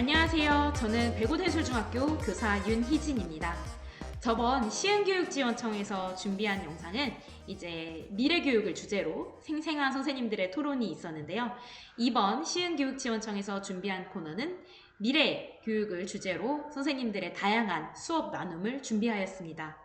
안녕하세요. 저는 백오대술중학교 교사 윤희진입니다. 저번 시흥교육지원청에서 준비한 영상은 이제 미래교육을 주제로 생생한 선생님들의 토론이 있었는데요. 이번 시흥교육지원청에서 준비한 코너는 미래교육을 주제로 선생님들의 다양한 수업 나눔을 준비하였습니다.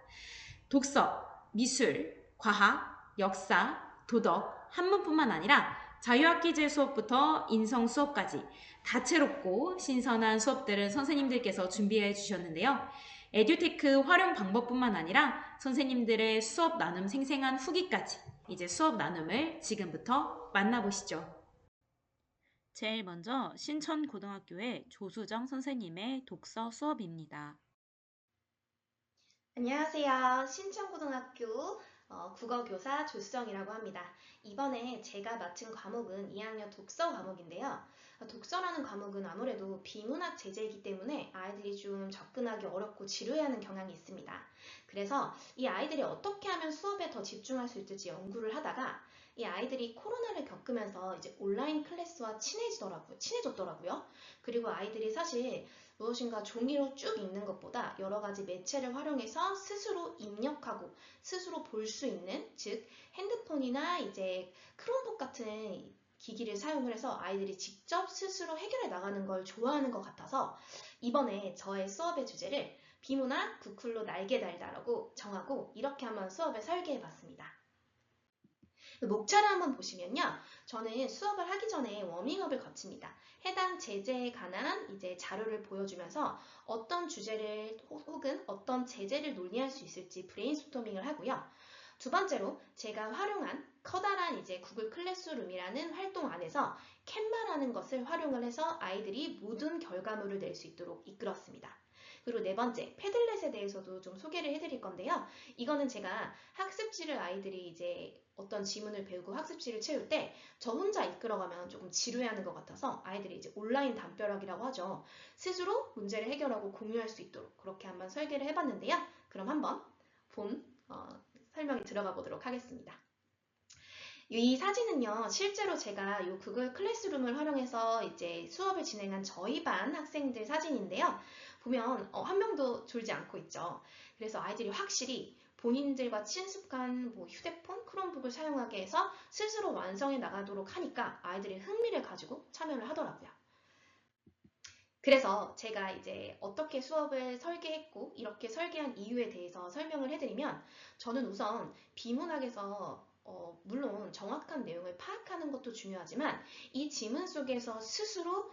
독서, 미술, 과학, 역사, 도덕, 한문뿐만 아니라 자유학기제 수업부터 인성 수업까지 다채롭고 신선한 수업들을 선생님들께서 준비해 주셨는데요. 에듀테크 활용 방법뿐만 아니라 선생님들의 수업 나눔 생생한 후기까지 이제 수업 나눔을 지금부터 만나보시죠. 제일 먼저 신천고등학교의 조수정 선생님의 독서 수업입니다. 안녕하세요. 신천고등학교 국어교사 조수정이라고 합니다. 이번에 제가 맡은 과목은 2학년 독서 과목인데요. 독서라는 과목은 아무래도 비문학 제재이기 때문에 아이들이 좀 접근하기 어렵고 지루해하는 경향이 있습니다. 그래서 이 아이들이 어떻게 하면 수업에 더 집중할 수 있을지 연구를 하다가 이 아이들이 코로나를 겪으면서 이제 온라인 클래스와 친해졌더라고요. 그리고 아이들이 사실 무엇인가 종이로 쭉 읽는 것보다 여러 가지 매체를 활용해서 스스로 입력하고 스스로 볼 수 있는, 즉 핸드폰이나 이제 크롬북 같은 기기를 사용을 해서 아이들이 직접 스스로 해결해 나가는 걸 좋아하는 것 같아서 이번에 저의 수업의 주제를 비문학 구클로 날개 달다라고 정하고 이렇게 한번 수업을 설계해 봤습니다. 목차를 한번 보시면요. 저는 수업을 하기 전에 워밍업을 거칩니다. 해당 제재에 관한 이제 자료를 보여주면서 어떤 주제를 혹은 어떤 제재를 논의할 수 있을지 브레인스토밍을 하고요. 두 번째로 제가 활용한 커다란 이제 구글 클래스룸이라는 활동 안에서 캔바라는 것을 활용을 해서 아이들이 모든 결과물을 낼 수 있도록 이끌었습니다. 그리고 네 번째, 패들렛에 대해서도 좀 소개를 해드릴 건데요. 이거는 제가 학습지를 아이들이 이제 어떤 지문을 배우고 학습지를 채울 때 저 혼자 이끌어가면 조금 지루해하는 것 같아서 아이들이 이제 온라인 담벼락이라고 하죠. 스스로 문제를 해결하고 공유할 수 있도록 그렇게 한번 설계를 해봤는데요. 그럼 한번 설명에 들어가 보도록 하겠습니다. 이 사진은요, 실제로 제가 이 구글 클래스룸을 활용해서 이제 수업을 진행한 저희 반 학생들 사진인데요. 보면 한 명도 졸지 않고 있죠. 그래서 아이들이 확실히 본인들과 친숙한 휴대폰, 크롬북을 사용하게 해서 스스로 완성해 나가도록 하니까 아이들이 흥미를 가지고 참여를 하더라고요. 그래서 제가 이제 어떻게 수업을 설계했고 이렇게 설계한 이유에 대해서 설명을 해드리면 저는 우선 비문학에서 물론 정확한 내용을 파악하는 것도 중요하지만 이 지문 속에서 스스로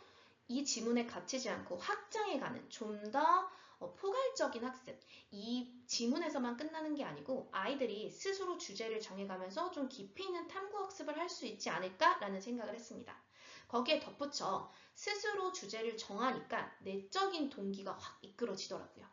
이 지문에 갇히지 않고 확장해가는 좀 더 포괄적인 학습, 이 지문에서만 끝나는 게 아니고 아이들이 스스로 주제를 정해가면서 좀 깊이 있는 탐구 학습을 할 수 있지 않을까라는 생각을 했습니다. 거기에 덧붙여 스스로 주제를 정하니까 내적인 동기가 확 이끌어지더라고요.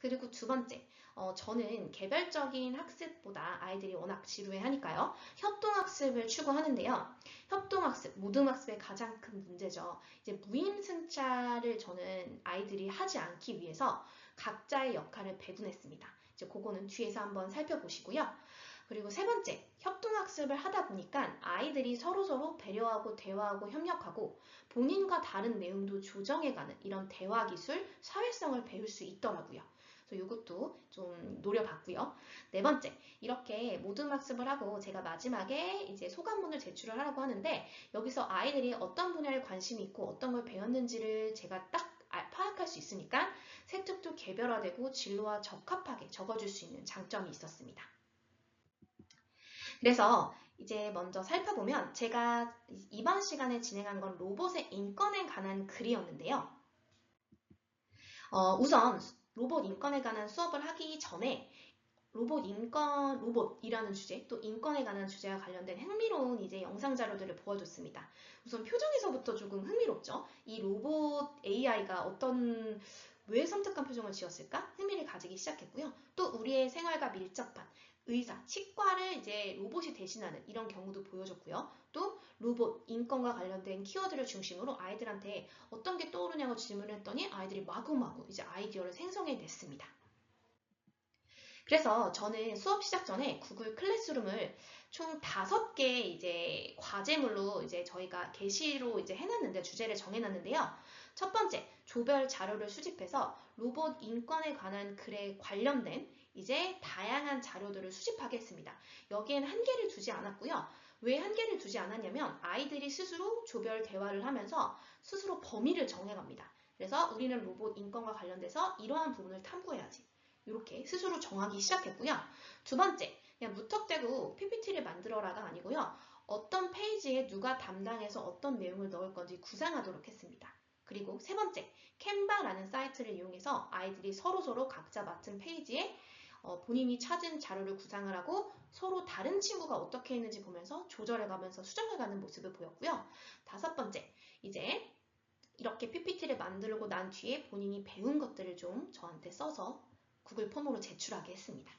그리고 두 번째, 저는 개별적인 학습보다 아이들이 워낙 지루해하니까요. 협동학습을 추구하는데요. 협동학습, 모듬학습의 가장 큰 문제죠. 이제 무임승차를 저는 아이들이 하지 않기 위해서 각자의 역할을 배분했습니다. 이제 그거는 뒤에서 한번 살펴보시고요. 그리고 세 번째, 협동학습을 하다 보니까 아이들이 서로서로 배려하고 대화하고 협력하고 본인과 다른 내용도 조정해가는 이런 대화 기술, 사회성을 배울 수 있더라고요. 그래서 이것도 좀 노려봤고요. 네 번째, 이렇게 모든 학습을 하고 제가 마지막에 이제 소감문을 제출을 하라고 하는데 여기서 아이들이 어떤 분야에 관심이 있고 어떤 걸 배웠는지를 제가 딱 파악할 수 있으니까 세특도 개별화되고 진로와 적합하게 적어줄 수 있는 장점이 있었습니다. 그래서 이제 먼저 살펴보면 제가 이번 시간에 진행한 건 로봇의 인권에 관한 글이었는데요. 우선 로봇 인권에 관한 수업을 하기 전에 로봇이라는 주제, 또 인권에 관한 주제와 관련된 흥미로운 이제 영상 자료들을 보여줬습니다. 우선 표정에서부터 조금 흥미롭죠? 이 로봇 AI가 왜 섬뜩한 표정을 지었을까? 흥미를 가지기 시작했고요. 또 우리의 생활과 밀접한 의사, 치과를 이제 로봇이 대신하는 이런 경우도 보여줬고요. 또 로봇, 인권과 관련된 키워드를 중심으로 아이들한테 어떤 게 떠오르냐고 질문을 했더니 아이들이 마구마구 이제 아이디어를 생성해냈습니다. 그래서 저는 수업 시작 전에 구글 클래스룸을 총 5개 이제 과제물로 이제 저희가 게시로 이제 해놨는데 주제를 정해놨는데요. 첫 번째, 조별 자료를 수집해서 로봇 인권에 관한 글에 관련된 이제 다양한 자료들을 수집하게 했습니다. 여기엔 한계를 두지 않았고요. 왜 한계를 두지 않았냐면 아이들이 스스로 조별 대화를 하면서 스스로 범위를 정해갑니다. 그래서 우리는 로봇 인권과 관련돼서 이러한 부분을 탐구해야지. 이렇게 스스로 정하기 시작했고요. 두 번째, 그냥 무턱대고 PPT를 만들어라가 아니고요. 어떤 페이지에 누가 담당해서 어떤 내용을 넣을 건지 구상하도록 했습니다. 그리고 세 번째, 캔바라는 사이트를 이용해서 아이들이 서로서로 각자 맡은 페이지에 본인이 찾은 자료를 구상을 하고 서로 다른 친구가 어떻게 했는지 보면서 조절해가면서 수정해가는 모습을 보였고요. 다섯 번째, 이제 이렇게 PPT를 만들고 난 뒤에 본인이 배운 것들을 좀 저한테 써서 구글 폼으로 제출하게 했습니다.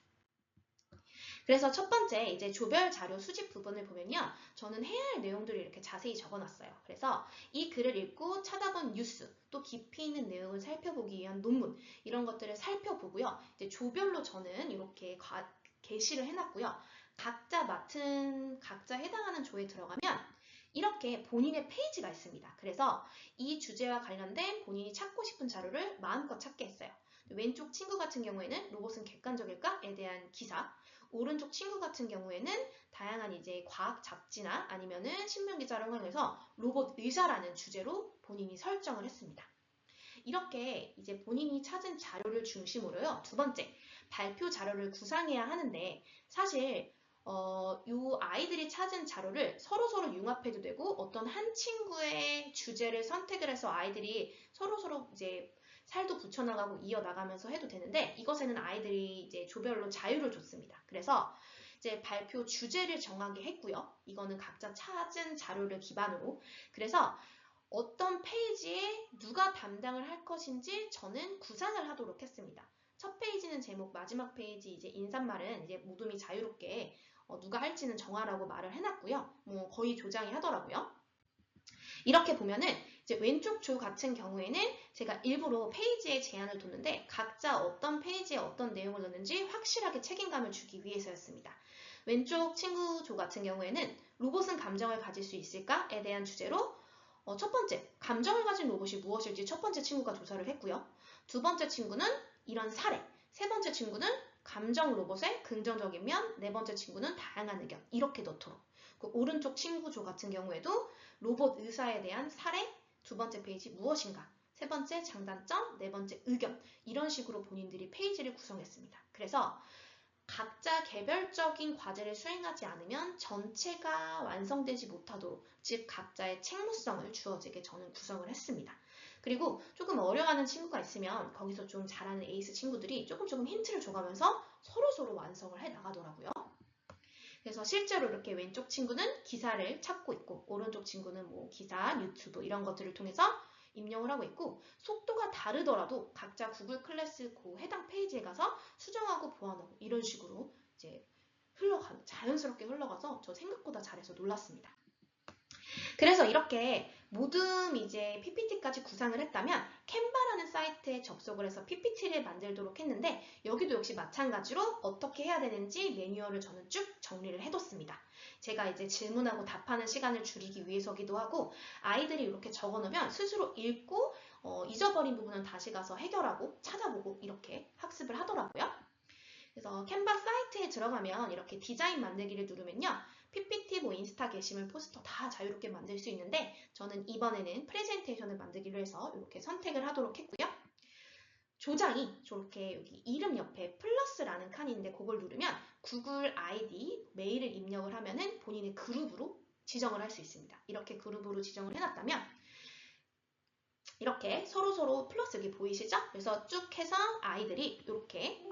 그래서 첫 번째 이제 조별 자료 수집 부분을 보면요. 저는 해야 할 내용들을 이렇게 자세히 적어놨어요. 그래서 이 글을 읽고 찾아본 뉴스, 또 깊이 있는 내용을 살펴보기 위한 논문, 이런 것들을 살펴보고요. 이제 조별로 저는 이렇게 게시를 해놨고요. 각자 해당하는 조에 들어가면 이렇게 본인의 페이지가 있습니다. 그래서 이 주제와 관련된 본인이 찾고 싶은 자료를 마음껏 찾게 했어요. 왼쪽 친구 같은 경우에는 로봇은 객관적일까에 대한 기사, 오른쪽 친구 같은 경우에는 다양한 이제 과학 잡지나 아니면은 신문 기사를 활용해서 로봇 의사라는 주제로 본인이 설정을 했습니다. 이렇게 이제 본인이 찾은 자료를 중심으로요. 두 번째, 발표 자료를 구상해야 하는데 사실 요 아이들이 찾은 자료를 서로서로 융합해도 되고 어떤 한 친구의 주제를 선택을 해서 아이들이 서로서로 이제 살도 붙여나가고 이어나가면서 해도 되는데 이것에는 아이들이 이제 조별로 자유를 줬습니다. 그래서 이제 발표 주제를 정하게 했고요. 이거는 각자 찾은 자료를 기반으로. 그래서 어떤 페이지에 누가 담당을 할 것인지 저는 구상을 하도록 했습니다. 첫 페이지는 제목, 마지막 페이지 이제 인사말은 이제 모둠이 자유롭게 누가 할지는 정하라고 말을 해놨고요. 뭐 거의 조장이 하더라고요. 이렇게 보면은 이제 왼쪽 조 같은 경우에는 제가 일부러 페이지에 제한을 뒀는데 각자 어떤 페이지에 어떤 내용을 넣는지 확실하게 책임감을 주기 위해서였습니다. 왼쪽 친구 조 같은 경우에는 로봇은 감정을 가질 수 있을까에 대한 주제로 첫 번째, 감정을 가진 로봇이 무엇일지 첫 번째 친구가 조사를 했고요. 두 번째 친구는 이런 사례, 세 번째 친구는 감정 로봇의 긍정적인 면, 네 번째 친구는 다양한 의견, 이렇게 넣도록. 그 오른쪽 친구조 같은 경우에도 로봇 의사에 대한 사례, 두 번째 페이지 무엇인가, 세 번째 장단점, 네 번째 의견, 이런 식으로 본인들이 페이지를 구성했습니다. 그래서 각자 개별적인 과제를 수행하지 않으면 전체가 완성되지 못하도록, 즉 각자의 책무성을 주어지게 저는 구성을 했습니다. 그리고 조금 어려워하는 친구가 있으면 거기서 좀 잘하는 에이스 친구들이 조금 힌트를 줘가면서 서로서로 완성을 해 나가더라고요. 그래서 실제로 이렇게 왼쪽 친구는 기사를 찾고 있고 오른쪽 친구는 뭐 기사, 유튜브 이런 것들을 통해서 입력을 하고 있고 속도가 다르더라도 각자 구글 클래스 그 해당 페이지에 가서 수정하고 보완하고 이런 식으로 이제 자연스럽게 흘러가서 저 생각보다 잘해서 놀랐습니다. 그래서 이렇게 모든 이제 PPT까지 구상을 했다면 캔바라는 사이트에 접속을 해서 PPT를 만들도록 했는데 여기도 역시 마찬가지로 어떻게 해야 되는지 매뉴얼을 저는 쭉 정리를 해뒀습니다. 제가 이제 질문하고 답하는 시간을 줄이기 위해서기도 하고 아이들이 이렇게 적어놓으면 스스로 읽고 잊어버린 부분은 다시 가서 해결하고 찾아보고 이렇게 학습을 하더라고요. 그래서 캔바 사이트에 들어가면 이렇게 디자인 만들기를 누르면요. PPT, 뭐 인스타 게시물, 포스터 다 자유롭게 만들 수 있는데 저는 이번에는 프레젠테이션을 만들기로 해서 이렇게 선택을 하도록 했고요. 조장이 저렇게 여기 이름 옆에 플러스라는 칸이 있는데 그걸 누르면 구글 아이디, 메일을 입력을 하면은 본인의 그룹으로 지정을 할 수 있습니다. 이렇게 그룹으로 지정을 해놨다면 이렇게 서로서로 플러스 여기 보이시죠? 그래서 쭉 해서 아이들이 이렇게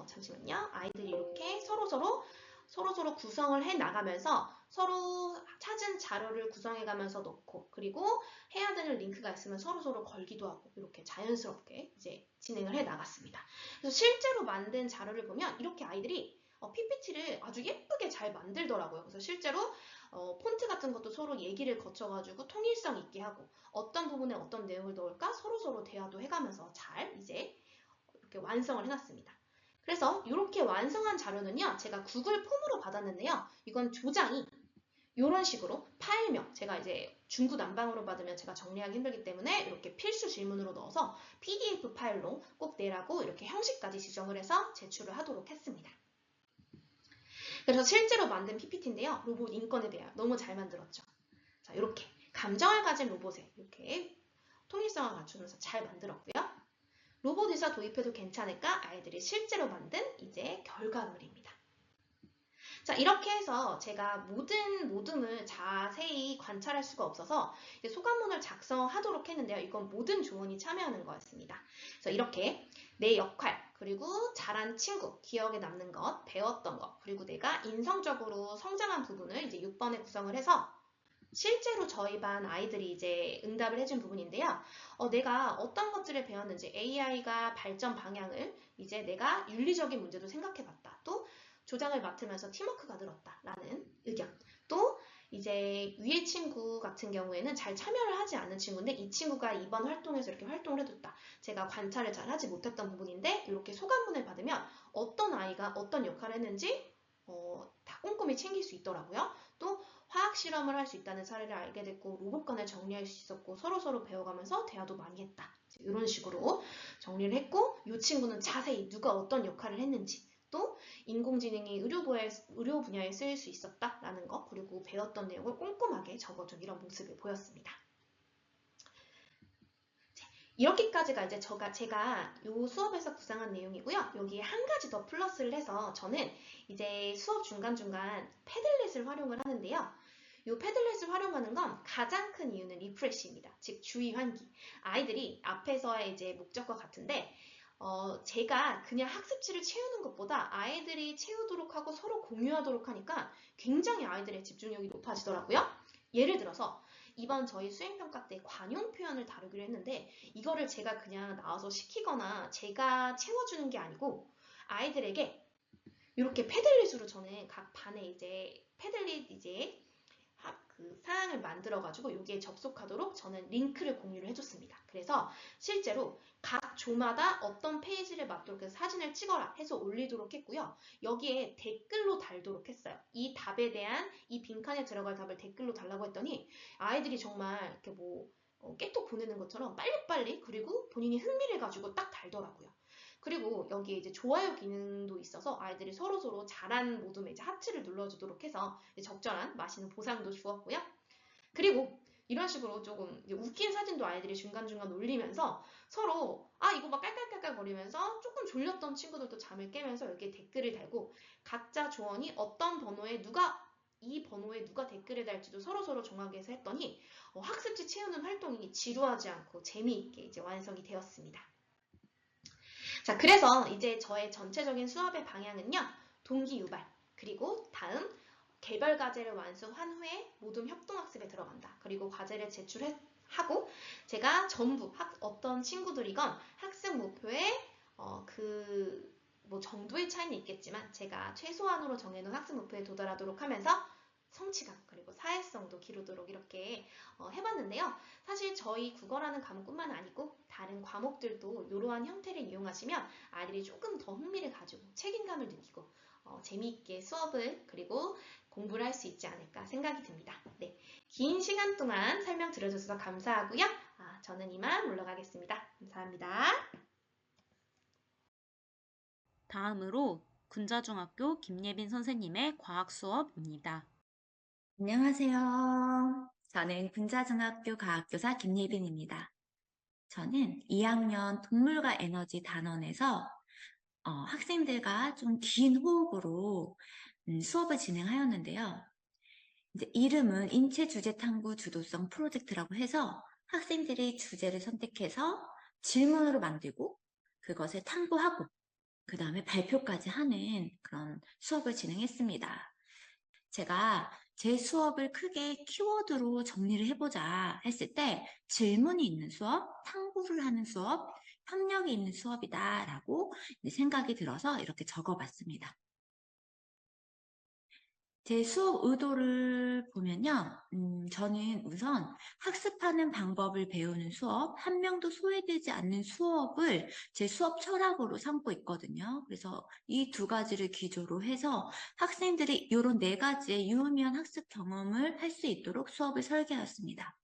잠시만요. 아이들이 이렇게 서로서로 구성을 해 나가면서 서로 찾은 자료를 구성해 가면서 넣고 그리고 해야 되는 링크가 있으면 서로서로 걸기도 하고 이렇게 자연스럽게 이제 진행을 해 나갔습니다. 그래서 실제로 만든 자료를 보면 이렇게 아이들이 PPT를 아주 예쁘게 잘 만들더라고요. 그래서 실제로 폰트 같은 것도 서로 얘기를 거쳐가지고 통일성 있게 하고 어떤 부분에 어떤 내용을 넣을까 서로서로 대화도 해가면서 잘 이제 이렇게 완성을 해놨습니다. 그래서 이렇게 완성한 자료는요. 제가 구글 폼으로 받았는데요. 이건 조장이 이런 식으로 파일명, 제가 이제 중구난방으로 받으면 제가 정리하기 힘들기 때문에 이렇게 필수 질문으로 넣어서 PDF 파일로 꼭 내라고 이렇게 형식까지 지정을 해서 제출을 하도록 했습니다. 그래서 실제로 만든 PPT인데요. 로봇 인권에 대해 너무 잘 만들었죠. 자, 이렇게 감정을 가진 로봇에 이렇게 통일성을 갖추면서 잘 만들었고요. 로봇 의사 도입해도 괜찮을까? 아이들이 실제로 만든 이제 결과물입니다. 자, 이렇게 해서 제가 모든 모둠을 자세히 관찰할 수가 없어서 소감문을 작성하도록 했는데요. 이건 모든 조원이 참여하는 거였습니다. 그래서 이렇게 내 역할, 그리고 잘한 친구, 기억에 남는 것, 배웠던 것, 그리고 내가 인성적으로 성장한 부분을 이제 6번에 구성을 해서 실제로 저희 반 아이들이 이제 응답을 해준 부분인데요. 내가 어떤 것들을 배웠는지 AI가 발전 방향을 이제 내가 윤리적인 문제도 생각해봤다. 또 조장을 맡으면서 팀워크가 늘었다라는 의견. 또 이제 위의 친구 같은 경우에는 잘 참여를 하지 않는 친구인데 이 친구가 이번 활동에서 이렇게 활동을 해줬다. 제가 관찰을 잘 하지 못했던 부분인데 이렇게 소감문을 받으면 어떤 아이가 어떤 역할을 했는지 다 꼼꼼히 챙길 수 있더라고요. 또 화학 실험을 할 수 있다는 사례를 알게 됐고 로봇 간을 정리할 수 있었고 서로서로 배워가면서 대화도 많이 했다. 이런 식으로 정리를 했고 이 친구는 자세히 누가 어떤 역할을 했는지 또 인공지능이 의료 분야에 쓰일 수 있었다라는 거 그리고 배웠던 내용을 꼼꼼하게 적어준 이런 모습을 보였습니다. 이렇게까지가 이제 제가 이 수업에서 구상한 내용이고요. 여기에 한 가지 더 플러스를 해서 저는 이제 수업 중간중간 패들렛을 활용을 하는데요. 이 패들렛을 활용하는 건 가장 큰 이유는 리프레시입니다. 즉 주의 환기. 아이들이 앞에서의 이제 목적과 같은데 제가 그냥 학습지를 채우는 것보다 아이들이 채우도록 하고 서로 공유하도록 하니까 굉장히 아이들의 집중력이 높아지더라고요. 예를 들어서 이번 저희 수행평가 때 관용 표현을 다루기로 했는데 이거를 제가 그냥 나와서 시키거나 제가 채워주는 게 아니고 아이들에게 이렇게 패들릿으로 저는 각 반에 이제 패들릿 이제 그 사항을 만들어가지고 여기에 접속하도록 저는 링크를 공유를 해줬습니다. 그래서 실제로 각 조마다 어떤 페이지를 맞도록 해서 사진을 찍어라 해서 올리도록 했고요. 여기에 댓글로 달도록 했어요. 이 답에 대한 이 빈칸에 들어갈 답을 댓글로 달라고 했더니 아이들이 정말 이렇게 깨톡 보내는 것처럼 빨리빨리 그리고 본인이 흥미를 가지고 딱 달더라고요. 그리고 여기에 이제 좋아요 기능도 있어서 아이들이 서로서로 잘한 모둠에 이제 하트를 눌러주도록 해서 적절한 맛있는 보상도 주었고요. 그리고 이런 식으로 조금 웃긴 사진도 아이들이 중간중간 올리면서 서로 이거 막 깔깔깔깔 거리면서 조금 졸렸던 친구들도 잠을 깨면서 여기에 댓글을 달고 각자 조언이 어떤 번호에 이 번호에 누가 댓글을 달지도 서로서로 정하게 해서 했더니 학습지 채우는 활동이 지루하지 않고 재미있게 이제 완성이 되었습니다. 자, 그래서 이제 저의 전체적인 수업의 방향은요. 동기 유발, 그리고 다음 개별 과제를 완수한 후에 모둠 협동학습에 들어간다. 그리고 과제를 제출하고 제가 전부 어떤 친구들이건 학습 목표에 뭐 정도의 차이는 있겠지만 제가 최소한으로 정해놓은 학습 목표에 도달하도록 하면서 성취감 그리고 사회성도 기르도록 이렇게 해봤는데요. 사실 저희 국어라는 과목뿐만 아니고 다른 과목들도 이러한 형태를 이용하시면 아이들이 조금 더 흥미를 가지고 책임감을 느끼고 재미있게 수업을 그리고 공부를 할 수 있지 않을까 생각이 듭니다. 네, 긴 시간 동안 설명 들어주셔서 감사하고요. 저는 이만 물러가겠습니다. 감사합니다. 다음으로 군자중학교 김예빈 선생님의 과학 수업입니다. 안녕하세요. 저는 군자중학교 과학교사 김예빈입니다. 저는 2학년 동물과 에너지 단원에서 학생들과 좀 긴 호흡으로 수업을 진행하였는데요. 이제 이름은 인체 주제 탐구 주도성 프로젝트라고 해서 학생들이 주제를 선택해서 질문으로 만들고 그것을 탐구하고 그 다음에 발표까지 하는 그런 수업을 진행했습니다. 제가 제 수업을 크게 키워드로 정리를 해보자 했을 때 질문이 있는 수업, 탐구를 하는 수업, 협력이 있는 수업이다 라고 생각이 들어서 이렇게 적어봤습니다. 제 수업 의도를 보면요. 저는 우선 학습하는 방법을 배우는 수업, 한 명도 소외되지 않는 수업을 제 수업 철학으로 삼고 있거든요. 그래서 이 두 가지를 기조로 해서 학생들이 이런 네 가지의 유의미한 학습 경험을 할 수 있도록 수업을 설계했습니다.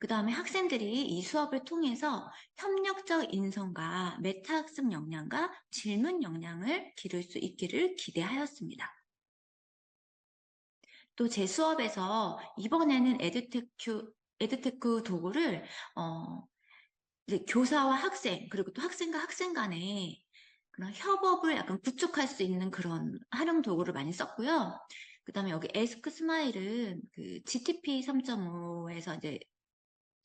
그 다음에 학생들이 이 수업을 통해서 협력적 인성과 메타학습 역량과 질문 역량을 기를 수 있기를 기대하였습니다. 또 제 수업에서 이번에는 에듀테크 도구를 이제 교사와 학생, 그리고 또 학생과 학생 간에 그런 협업을 약간 구축할 수 있는 그런 활용 도구를 많이 썼고요. 그 다음에 여기 에스크 스마일은 그 GTP 3.5에서 이제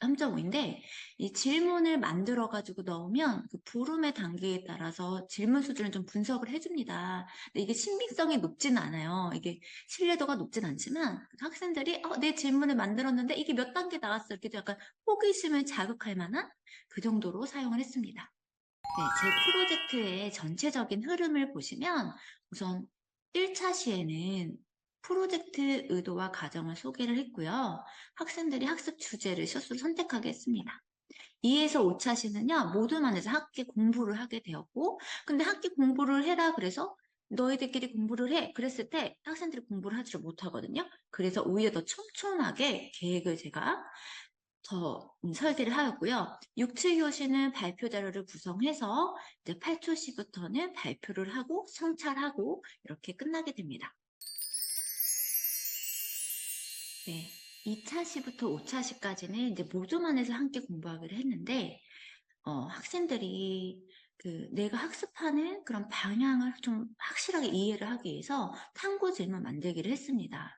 3.5인데 이 질문을 만들어가지고 넣으면 그 부름의 단계에 따라서 질문 수준을 좀 분석을 해줍니다. 근데 이게 신빙성이 높진 않아요. 이게 신뢰도가 높진 않지만 학생들이 내 질문을 만들었는데 이게 몇 단계 나왔어 이렇게 좀 약간 호기심을 자극할 만한 그 정도로 사용을 했습니다. 네, 제 프로젝트의 전체적인 흐름을 보시면 우선 1차 시에는 프로젝트 의도와 과정을 소개를 했고요. 학생들이 학습 주제를 스스로 선택하게 했습니다. 2에서 5차 시는요, 모두만 해서 학기 공부를 하게 되었고, 근데 학기 공부를 해라 그래서 너희들끼리 공부를 해. 그랬을 때 학생들이 공부를 하지를 못하거든요. 그래서 오히려 더 촘촘하게 계획을 제가 더 설계를 하였고요. 6, 7교시는 발표 자료를 구성해서 이제 8초시부터는 발표를 하고 성찰하고 이렇게 끝나게 됩니다. 네, 2차 시부터 5차 시까지는 이제 모두만 해서 함께 공부하기로 했는데 학생들이 내가 학습하는 그런 방향을 좀 확실하게 이해를 하기 위해서 탐구 질문 만들기를 했습니다.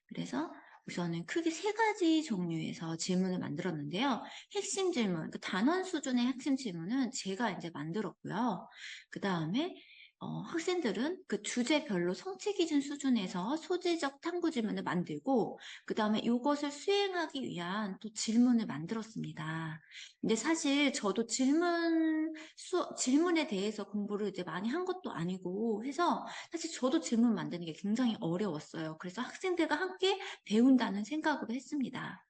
그래서 우선은 크게 3가지 종류에서 질문을 만들었는데요. 핵심 질문, 그 단원 수준의 핵심 질문은 제가 이제 만들었고요. 그 다음에 학생들은 그 주제별로 성취 기준 수준에서 소재적 탐구 질문을 만들고 그 다음에 이것을 수행하기 위한 또 질문을 만들었습니다. 근데 사실 저도 질문에 대해서 공부를 이제 많이 한 것도 아니고 해서 사실 저도 질문 만드는 게 굉장히 어려웠어요. 그래서 학생들과 함께 배운다는 생각으로 했습니다.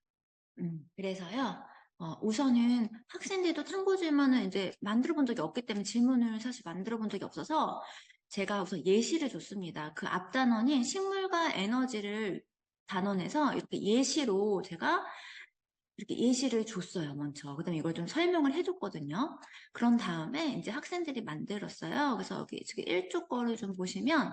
그래서요, 우선은 학생들도 탐구 질문을 이제 만들어 본 적이 없기 때문에 질문을 사실 만들어 본 적이 없어서 제가 우선 예시를 줬습니다. 그 앞 단원인 식물과 에너지를 단원에서 이렇게 예시로 제가 이렇게 예시를 줬어요, 먼저. 그 다음에 이걸 좀 설명을 해줬거든요. 그런 다음에 이제 학생들이 만들었어요. 그래서 여기 지금 1조 거를 좀 보시면,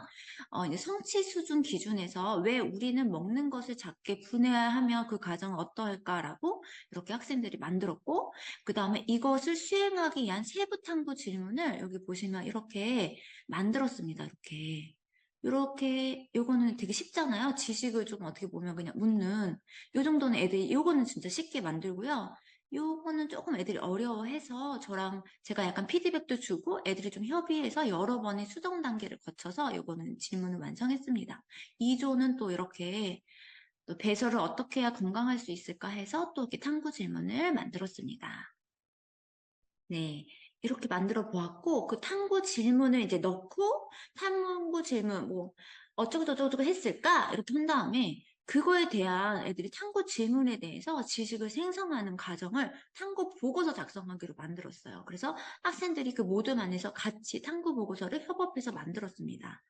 이제 성취 수준 기준에서 왜 우리는 먹는 것을 작게 분해하면 그 과정은 어떠할까라고 이렇게 학생들이 만들었고, 그 다음에 이것을 수행하기 위한 세부 탐구 질문을 여기 보시면 이렇게 만들었습니다, 이렇게, 요거는 되게 쉽잖아요. 지식을 좀 어떻게 보면 그냥 묻는, 요 정도는 애들이, 요거는 진짜 쉽게 만들고요. 요거는 조금 애들이 어려워해서 저랑 제가 약간 피드백도 주고 애들이 좀 협의해서 여러 번의 수정 단계를 거쳐서 요거는 질문을 완성했습니다. 2조는 또 이렇게 또 배설을 어떻게 해야 건강할 수 있을까 해서 또 이렇게 탐구 질문을 만들었습니다. 네. 이렇게 만들어 보았고, 그 탐구 질문을 이제 넣고, 탐구 질문, 뭐, 어쩌고저쩌고 했을까? 이렇게 한 다음에, 그거에 대한 애들이 탐구 질문에 대해서 지식을 생성하는 과정을 탐구 보고서 작성하기로 만들었어요. 그래서 학생들이 그 모둠 안에서 같이 탐구 보고서를 협업해서 만들었습니다.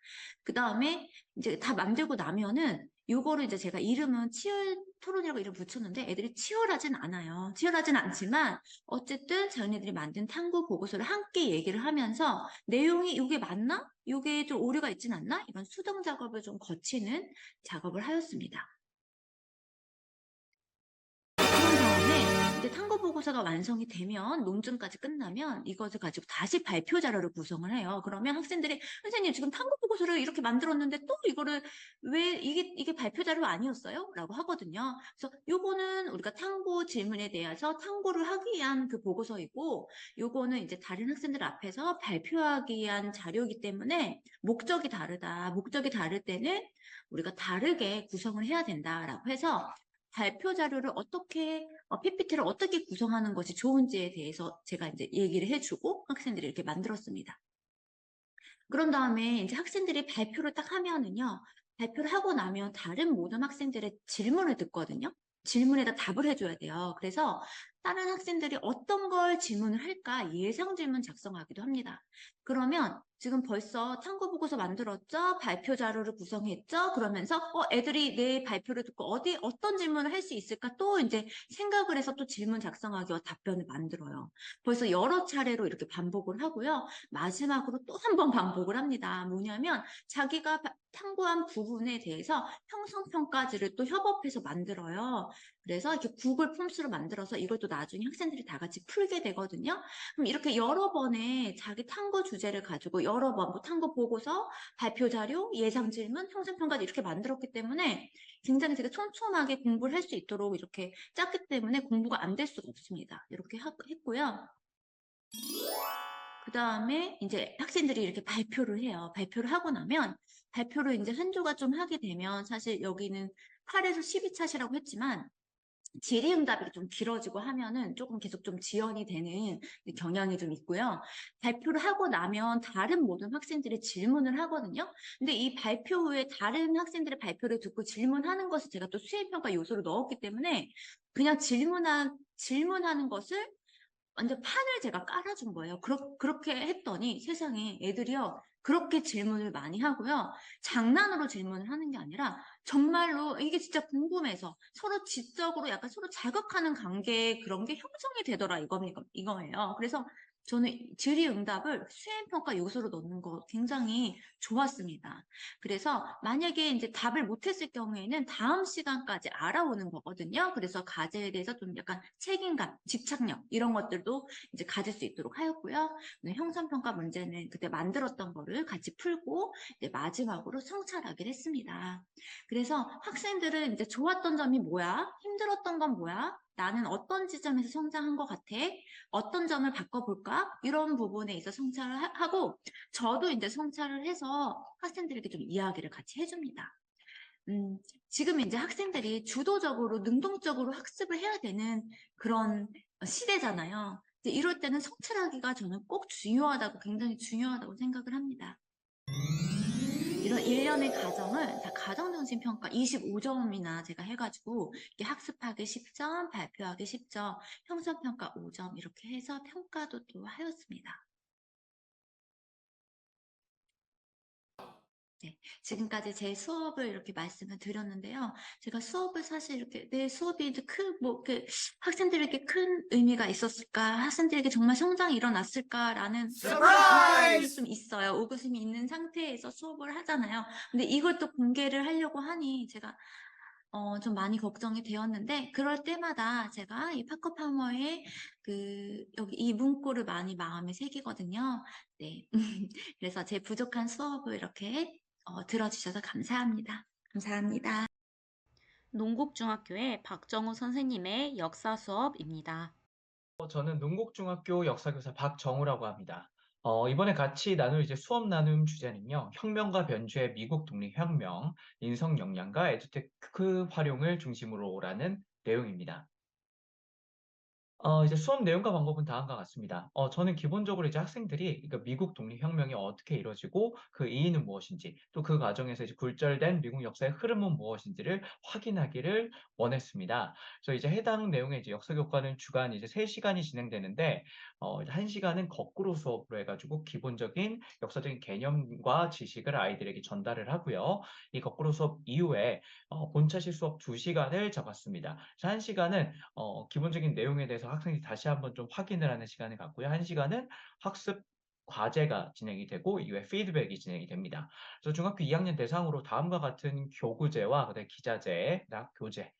그 다음에 이제 다 만들고 나면은, 요거를 이제 제가 이름은 치열 토론이라고 이름 붙였는데 애들이 치열하진 않아요. 치열하진 않지만 어쨌든 자기네들이 만든 탐구 보고서를 함께 얘기를 하면서 내용이 이게 맞나? 이게 좀 오류가 있진 않나? 이런 수정 작업을 좀 거치는 작업을 하였습니다. 그런 다음에 이제 탐구 보고서가 완성이 되면 논증까지 끝나면 이것을 가지고 다시 발표 자료를 구성을 해요. 그러면 학생들이 선생님 지금 탐구 보고서를 이렇게 만들었는데 또 이거를 왜 이게 발표 자료 아니었어요? 라고 하거든요. 그래서 요거는 우리가 탐구 질문에 대해서 탐구를 하기 위한 그 보고서이고 요거는 이제 다른 학생들 앞에서 발표하기 위한 자료이기 때문에 목적이 다르다. 목적이 다를 때는 우리가 다르게 구성을 해야 된다라고 해서 발표 자료를 PPT를 어떻게 구성하는 것이 좋은지에 대해서 제가 이제 얘기를 해주고 학생들이 이렇게 만들었습니다. 그런 다음에 이제 학생들이 발표를 딱 하면은요, 발표를 하고 나면 다른 모든 학생들의 질문을 듣거든요. 질문에다 답을 해줘야 돼요. 그래서 다른 학생들이 어떤 걸 질문을 할까 예상 질문 작성하기도 합니다. 그러면 지금 벌써 탐구 보고서 만들었죠? 발표 자료를 구성했죠? 그러면서 애들이 내 발표를 듣고 어떤 질문을 할 수 있을까? 또 이제 생각을 해서 또 질문 작성하기와 답변을 만들어요. 벌써 여러 차례로 이렇게 반복을 하고요. 마지막으로 또 한 번 반복을 합니다. 뭐냐면 자기가 탐구한 부분에 대해서 형성평가지를 또 협업해서 만들어요. 그래서 이렇게 구글 폼스로 만들어서 이걸 또 나중에 학생들이 다 같이 풀게 되거든요. 그럼 이렇게 여러 번의 자기 탐구 주제를 가지고 여러 번, 뭐 탐구 보고서, 발표 자료, 예상 질문, 형성평가지 이렇게 만들었기 때문에 굉장히 되게 촘촘하게 공부를 할 수 있도록 이렇게 짰기 때문에 공부가 안 될 수가 없습니다. 이렇게 했고요. 그 다음에 이제 학생들이 이렇게 발표를 해요. 발표를 하고 나면 발표를 이제 한 조가 좀 하게 되면 사실 여기는 8에서 12차시라고 했지만 질의응답이 좀 길어지고 하면은 조금 계속 좀 지연이 되는 경향이 좀 있고요. 발표를 하고 나면 다른 모든 학생들이 질문을 하거든요. 근데 이 발표 후에 다른 학생들의 발표를 듣고 질문하는 것을 제가 또 수행평가 요소로 넣었기 때문에 그냥 질문하는 것을 완전 판을 제가 깔아준 거예요. 그렇게 했더니 세상에 애들이요. 그렇게 질문을 많이 하고요. 장난으로 질문을 하는 게 아니라 정말로 이게 진짜 궁금해서 서로 지적으로 약간 서로 자극하는 관계 그런 게 형성이 되더라 이거예요. 그래서 저는 질의응답을 수행평가 요소로 넣는 거 굉장히 좋았습니다. 그래서 만약에 이제 답을 못했을 경우에는 다음 시간까지 알아오는 거거든요. 그래서 과제에 대해서 좀 약간 책임감, 집착력 이런 것들도 이제 가질 수 있도록 하였고요. 형성평가 문제는 그때 만들었던 거를 같이 풀고 이제 마지막으로 성찰하기를 했습니다. 그래서 학생들은 이제 좋았던 점이 뭐야? 힘들었던 건 뭐야? 나는 어떤 지점에서 성장한 것 같아? 어떤 점을 바꿔볼까? 이런 부분에 있어 성찰을 하고 저도 이제 성찰을 해서 학생들에게 좀 이야기를 같이 해줍니다. 지금 이제 학생들이 주도적으로, 능동적으로 학습을 해야 되는 그런 시대잖아요. 이럴 때는 성찰하기가 저는 꼭 중요하다고, 굉장히 중요하다고 생각을 합니다. 이런 일련의 과정을 다 가정정신평가 25점이나 제가 해가지고 학습하기 10점, 발표하기 10점, 형성평가 5점 이렇게 해서 평가도 또 하였습니다. 네, 지금까지 제 수업을 이렇게 말씀을 드렸는데요. 제가 수업을 사실 이렇게 내 수업이 학생들에게 큰 의미가 있었을까, 학생들에게 정말 성장이 일어났을까라는 의구심이 좀 있어요. 의구심이 있는 상태에서 수업을 하잖아요. 근데 이걸 또 공개를 하려고 하니 제가 좀 많이 걱정이 되었는데 그럴 때마다 제가 이 파커파머의 여기 이 문구를 많이 마음에 새기거든요. 네. 그래서 제 부족한 수업을 이렇게 들어주셔서 감사합니다. 감사합니다. 농곡중학교의 박정우 선생님의 역사 수업입니다. 저는 농곡중학교 역사교사 박정우라고 합니다. 이번에 같이 나눌 이제 수업 나눔 주제는요, 혁명과 변주의 미국 독립혁명, 인성 역량과 에듀테크 활용을 중심으로라는 내용입니다. 이제 수업 내용과 방법은 다음과 같습니다. 저는 기본적으로 이제 학생들이 그러니까 미국 독립혁명이 어떻게 이루어지고 그 이유는 무엇인지 또 그 과정에서 이제 굴절된 미국 역사의 흐름은 무엇인지를 확인하기를 원했습니다. 그래서 이제 해당 내용의 이제 역사 교과는 주간 이제 3시간이 진행되는데, 1시간은 거꾸로 수업으로 해가지고 기본적인 역사적인 개념과 지식을 아이들에게 전달을 하고요. 이 거꾸로 수업 이후에 본차시 수업 2시간을 잡았습니다. 그래서 1시간은 기본적인 내용에 대해서 학생이 다시 한번 좀 확인을 하는 시간을 갖고요. 1시간은 학습 과제가 진행이 되고 이후에 피드백이 진행이 됩니다. 그래서 중학교 2학년 대상으로 다음과 같은 교구제와 그다음에 기자재, 교재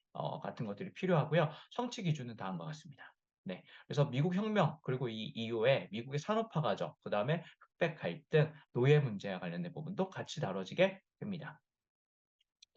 같은 것들이 필요하고요. 성취 기준은 다음과 같습니다. 네, 그래서 미국 혁명 그리고 이 이후에 미국의 산업화 과정, 그다음에 흑백 갈등, 노예 문제와 관련된 부분도 같이 다뤄지게 됩니다.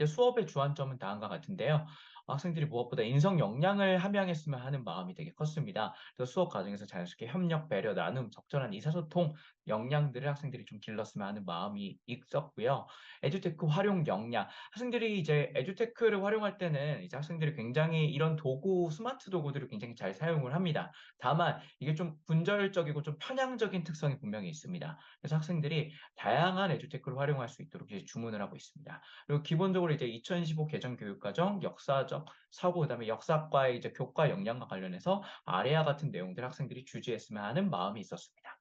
수업의 주안점은 다음과 같은데요. 학생들이 무엇보다 인성 역량을 함양했으면 하는 마음이 되게 컸습니다. 그래서 수업 과정에서 자연스럽게 협력, 배려, 나눔, 적절한 의사소통 역량들을 학생들이 좀 길렀으면 하는 마음이 있었고요. 에듀테크 활용 역량. 학생들이 이제 에듀테크를 활용할 때는 이제 학생들이 굉장히 이런 도구, 스마트 도구들을 굉장히 잘 사용을 합니다. 다만 이게 좀 분절적이고 좀 편향적인 특성이 분명히 있습니다. 그래서 학생들이 다양한 에듀테크를 활용할 수 있도록 이제 주문을 하고 있습니다. 그리고 기본적으로 이제 2015 개정 교육과정, 역사적 역사적 사고, 그다음에 역사과의 이제 교과 역량과 관련해서 아래와 같은 내용들 학생들이 주지했으면 하는 마음이 있었습니다.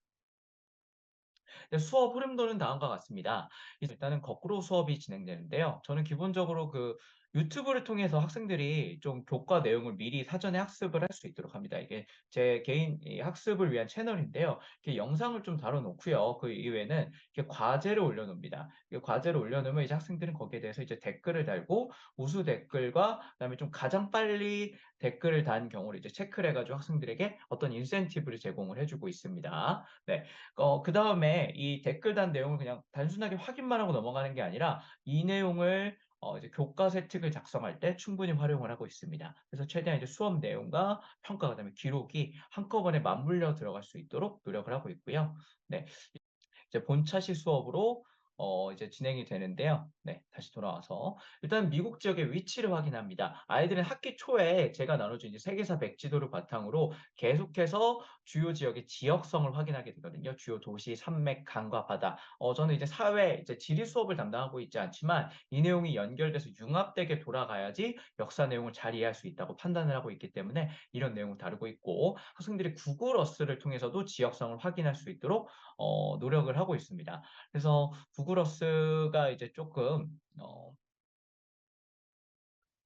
네, 수업 흐름도는 다음과 같습니다. 일단은 거꾸로 수업이 진행되는데요. 저는 기본적으로 그 유튜브를 통해서 학생들이 좀 교과 내용을 미리 사전에 학습을 할 수 있도록 합니다. 이게 제 개인 이 학습을 위한 채널인데요. 이렇게 영상을 좀 다뤄놓고요. 그 이후에는 이렇게 과제를 올려놓습니다. 과제를 올려놓으면 이제 학생들은 거기에 대해서 이제 댓글을 달고 우수 댓글과 그다음에 좀 가장 빨리 댓글을 단 경우를 이제 체크를 해가지고 학생들에게 어떤 인센티브를 제공을 해주고 있습니다. 네. 그다음에 이 댓글 단 내용을 그냥 단순하게 확인만 하고 넘어가는 게 아니라 이 내용을 이제 교과서 특을 작성할 때 충분히 활용을 하고 있습니다. 그래서 최대한 이제 수업 내용과 평가, 그다음에 기록이 한꺼번에 맞물려 들어갈 수 있도록 노력을 하고 있고요. 네. 이제 본차시 수업으로 이제 진행이 되는데요. 네, 다시 돌아와서 일단 미국 지역의 위치를 확인합니다. 아이들은 학기 초에 제가 나눠준 이제 세계사 백지도를 바탕으로 계속해서 주요 지역의 지역성을 확인하게 되거든요. 주요 도시, 산맥, 강과 바다. 저는 이제 사회, 이제 지리 수업을 담당하고 있지 않지만 이 내용이 연결돼서 융합되게 돌아가야지 역사 내용을 잘 이해할 수 있다고 판단을 하고 있기 때문에 이런 내용을 다루고 있고 학생들이 구글 어스를 통해서도 지역성을 확인할 수 있도록 노력을 하고 있습니다. 그래서 구글어스가 이제 조금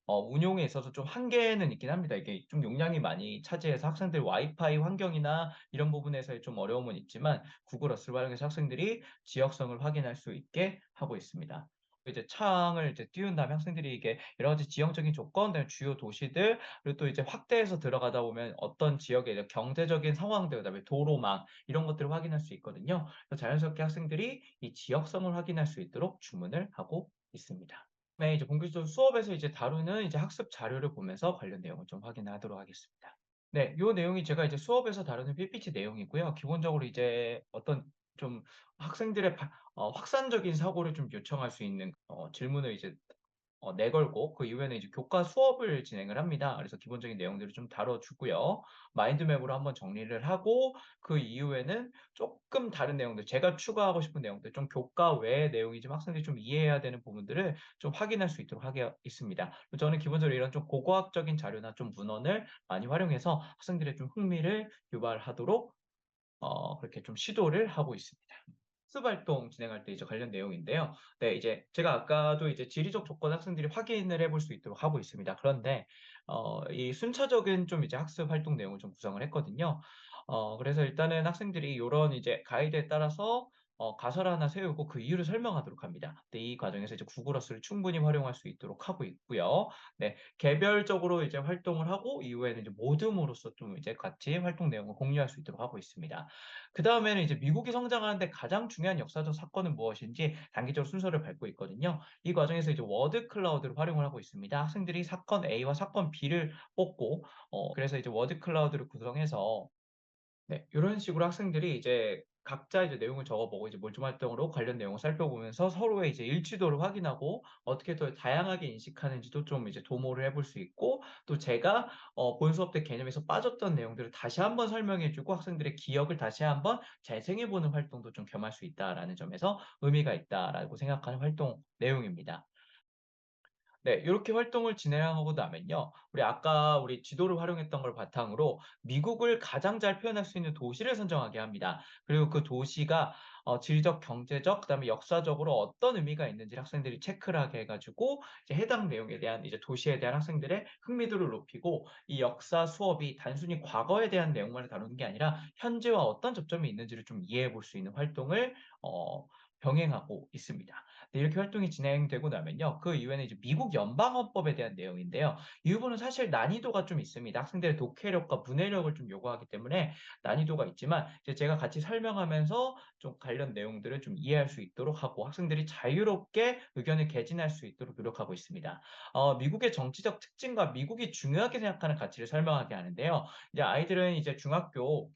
운용에 있어서 좀 한계는 있긴 합니다. 이게 좀 용량이 많이 차지해서 학생들 와이파이 환경이나 이런 부분에서의 좀 어려움은 있지만 구글 어스를 활용해서 학생들이 지역성을 확인할 수 있게 하고 있습니다. 이제 창을 이제 띄운 다음에 학생들이 이게 여러 가지 지형적인 조건, 그다음에 주요 도시들, 그리고 또 이제 확대해서 들어가다 보면 어떤 지역의 이제 경제적인 상황들, 그다음에 도로망 이런 것들을 확인할 수 있거든요. 그래서 자연스럽게 학생들이 이 지역성을 확인할 수 있도록 주문을 하고 있습니다. 네, 이제 본격적으로 수업에서 이제 다루는 이제 학습 자료를 보면서 관련 내용을 좀 확인하도록 하겠습니다. 네, 요 내용이 제가 이제 수업에서 다루는 PPT 내용이고요. 기본적으로 이제 어떤 좀 학생들의 확산적인 사고를 좀 요청할 수 있는 질문을 이제 내걸고 그 이후에는 이제 교과 수업을 진행을 합니다. 그래서 기본적인 내용들을 좀 다뤄주고요. 마인드맵으로 한번 정리를 하고 그 이후에는 조금 다른 내용들, 제가 추가하고 싶은 내용들, 좀 교과 외의 내용이지만 학생들이 좀 이해해야 되는 부분들을 좀 확인할 수 있도록 하게 있습니다. 저는 기본적으로 이런 좀 고고학적인 자료나 좀 문헌을 많이 활용해서 학생들의 좀 흥미를 유발하도록 그렇게 좀 시도를 하고 있습니다. 학습 활동 진행할 때 이제 관련 내용인데요. 네, 이제 제가 아까도 이제 지리적 조건 학생들이 확인을 해볼 수 있도록 하고 있습니다. 그런데 이 순차적인 좀 이제 학습 활동 내용을 좀 구성을 했거든요. 그래서 일단은 학생들이 이런 이제 가이드에 따라서 가설 하나 세우고 그 이유를 설명하도록 합니다. 네, 이 과정에서 이제 구글어스를 충분히 활용할 수 있도록 하고 있고요. 네, 개별적으로 이제 활동을 하고 이후에는 이제 모듬으로서 좀 이제 같이 활동 내용을 공유할 수 있도록 하고 있습니다. 그 다음에는 이제 미국이 성장하는데 가장 중요한 역사적 사건은 무엇인지 단계적으로 순서를 밟고 있거든요. 이 과정에서 이제 워드 클라우드를 활용을 하고 있습니다. 학생들이 사건 A와 사건 B를 뽑고, 그래서 이제 워드 클라우드를 구성해서 네, 이런 식으로 학생들이 이제 각자 이제 내용을 적어보고 이제 몰점 활동으로 관련 내용을 살펴보면서 서로의 이제 일치도를 확인하고 어떻게 더 다양하게 인식하는지도 좀 이제 도모를 해볼 수 있고 또 제가 본 수업 때 개념에서 빠졌던 내용들을 다시 한번 설명해주고 학생들의 기억을 다시 한번 재생해보는 활동도 좀 겸할 수 있다라는 점에서 의미가 있다라고 생각하는 활동 내용입니다. 네, 이렇게 활동을 진행하고 나면요. 우리 지도를 활용했던 걸 바탕으로 미국을 가장 잘 표현할 수 있는 도시를 선정하게 합니다. 그리고 그 도시가 지리적, 경제적, 그다음에 역사적으로 어떤 의미가 있는지 학생들이 체크를 하게 해가지고 이제 해당 내용에 대한 이제 도시에 대한 학생들의 흥미도를 높이고 이 역사 수업이 단순히 과거에 대한 내용만을 다루는 게 아니라 현재와 어떤 접점이 있는지를 좀 이해해 볼 수 있는 활동을 병행하고 있습니다. 네, 이렇게 활동이 진행되고 나면요. 그 이후에는 이제 미국 연방헌법에 대한 내용인데요. 이 부분은 사실 난이도가 좀 있습니다. 학생들의 독해력과 문해력을 좀 요구하기 때문에 난이도가 있지만 이제 제가 같이 설명하면서 좀 관련 내용들을 좀 이해할 수 있도록 하고 학생들이 자유롭게 의견을 개진할 수 있도록 노력하고 있습니다. 미국의 정치적 특징과 미국이 중요하게 생각하는 가치를 설명하게 하는데요. 이제 아이들은 이제 중학교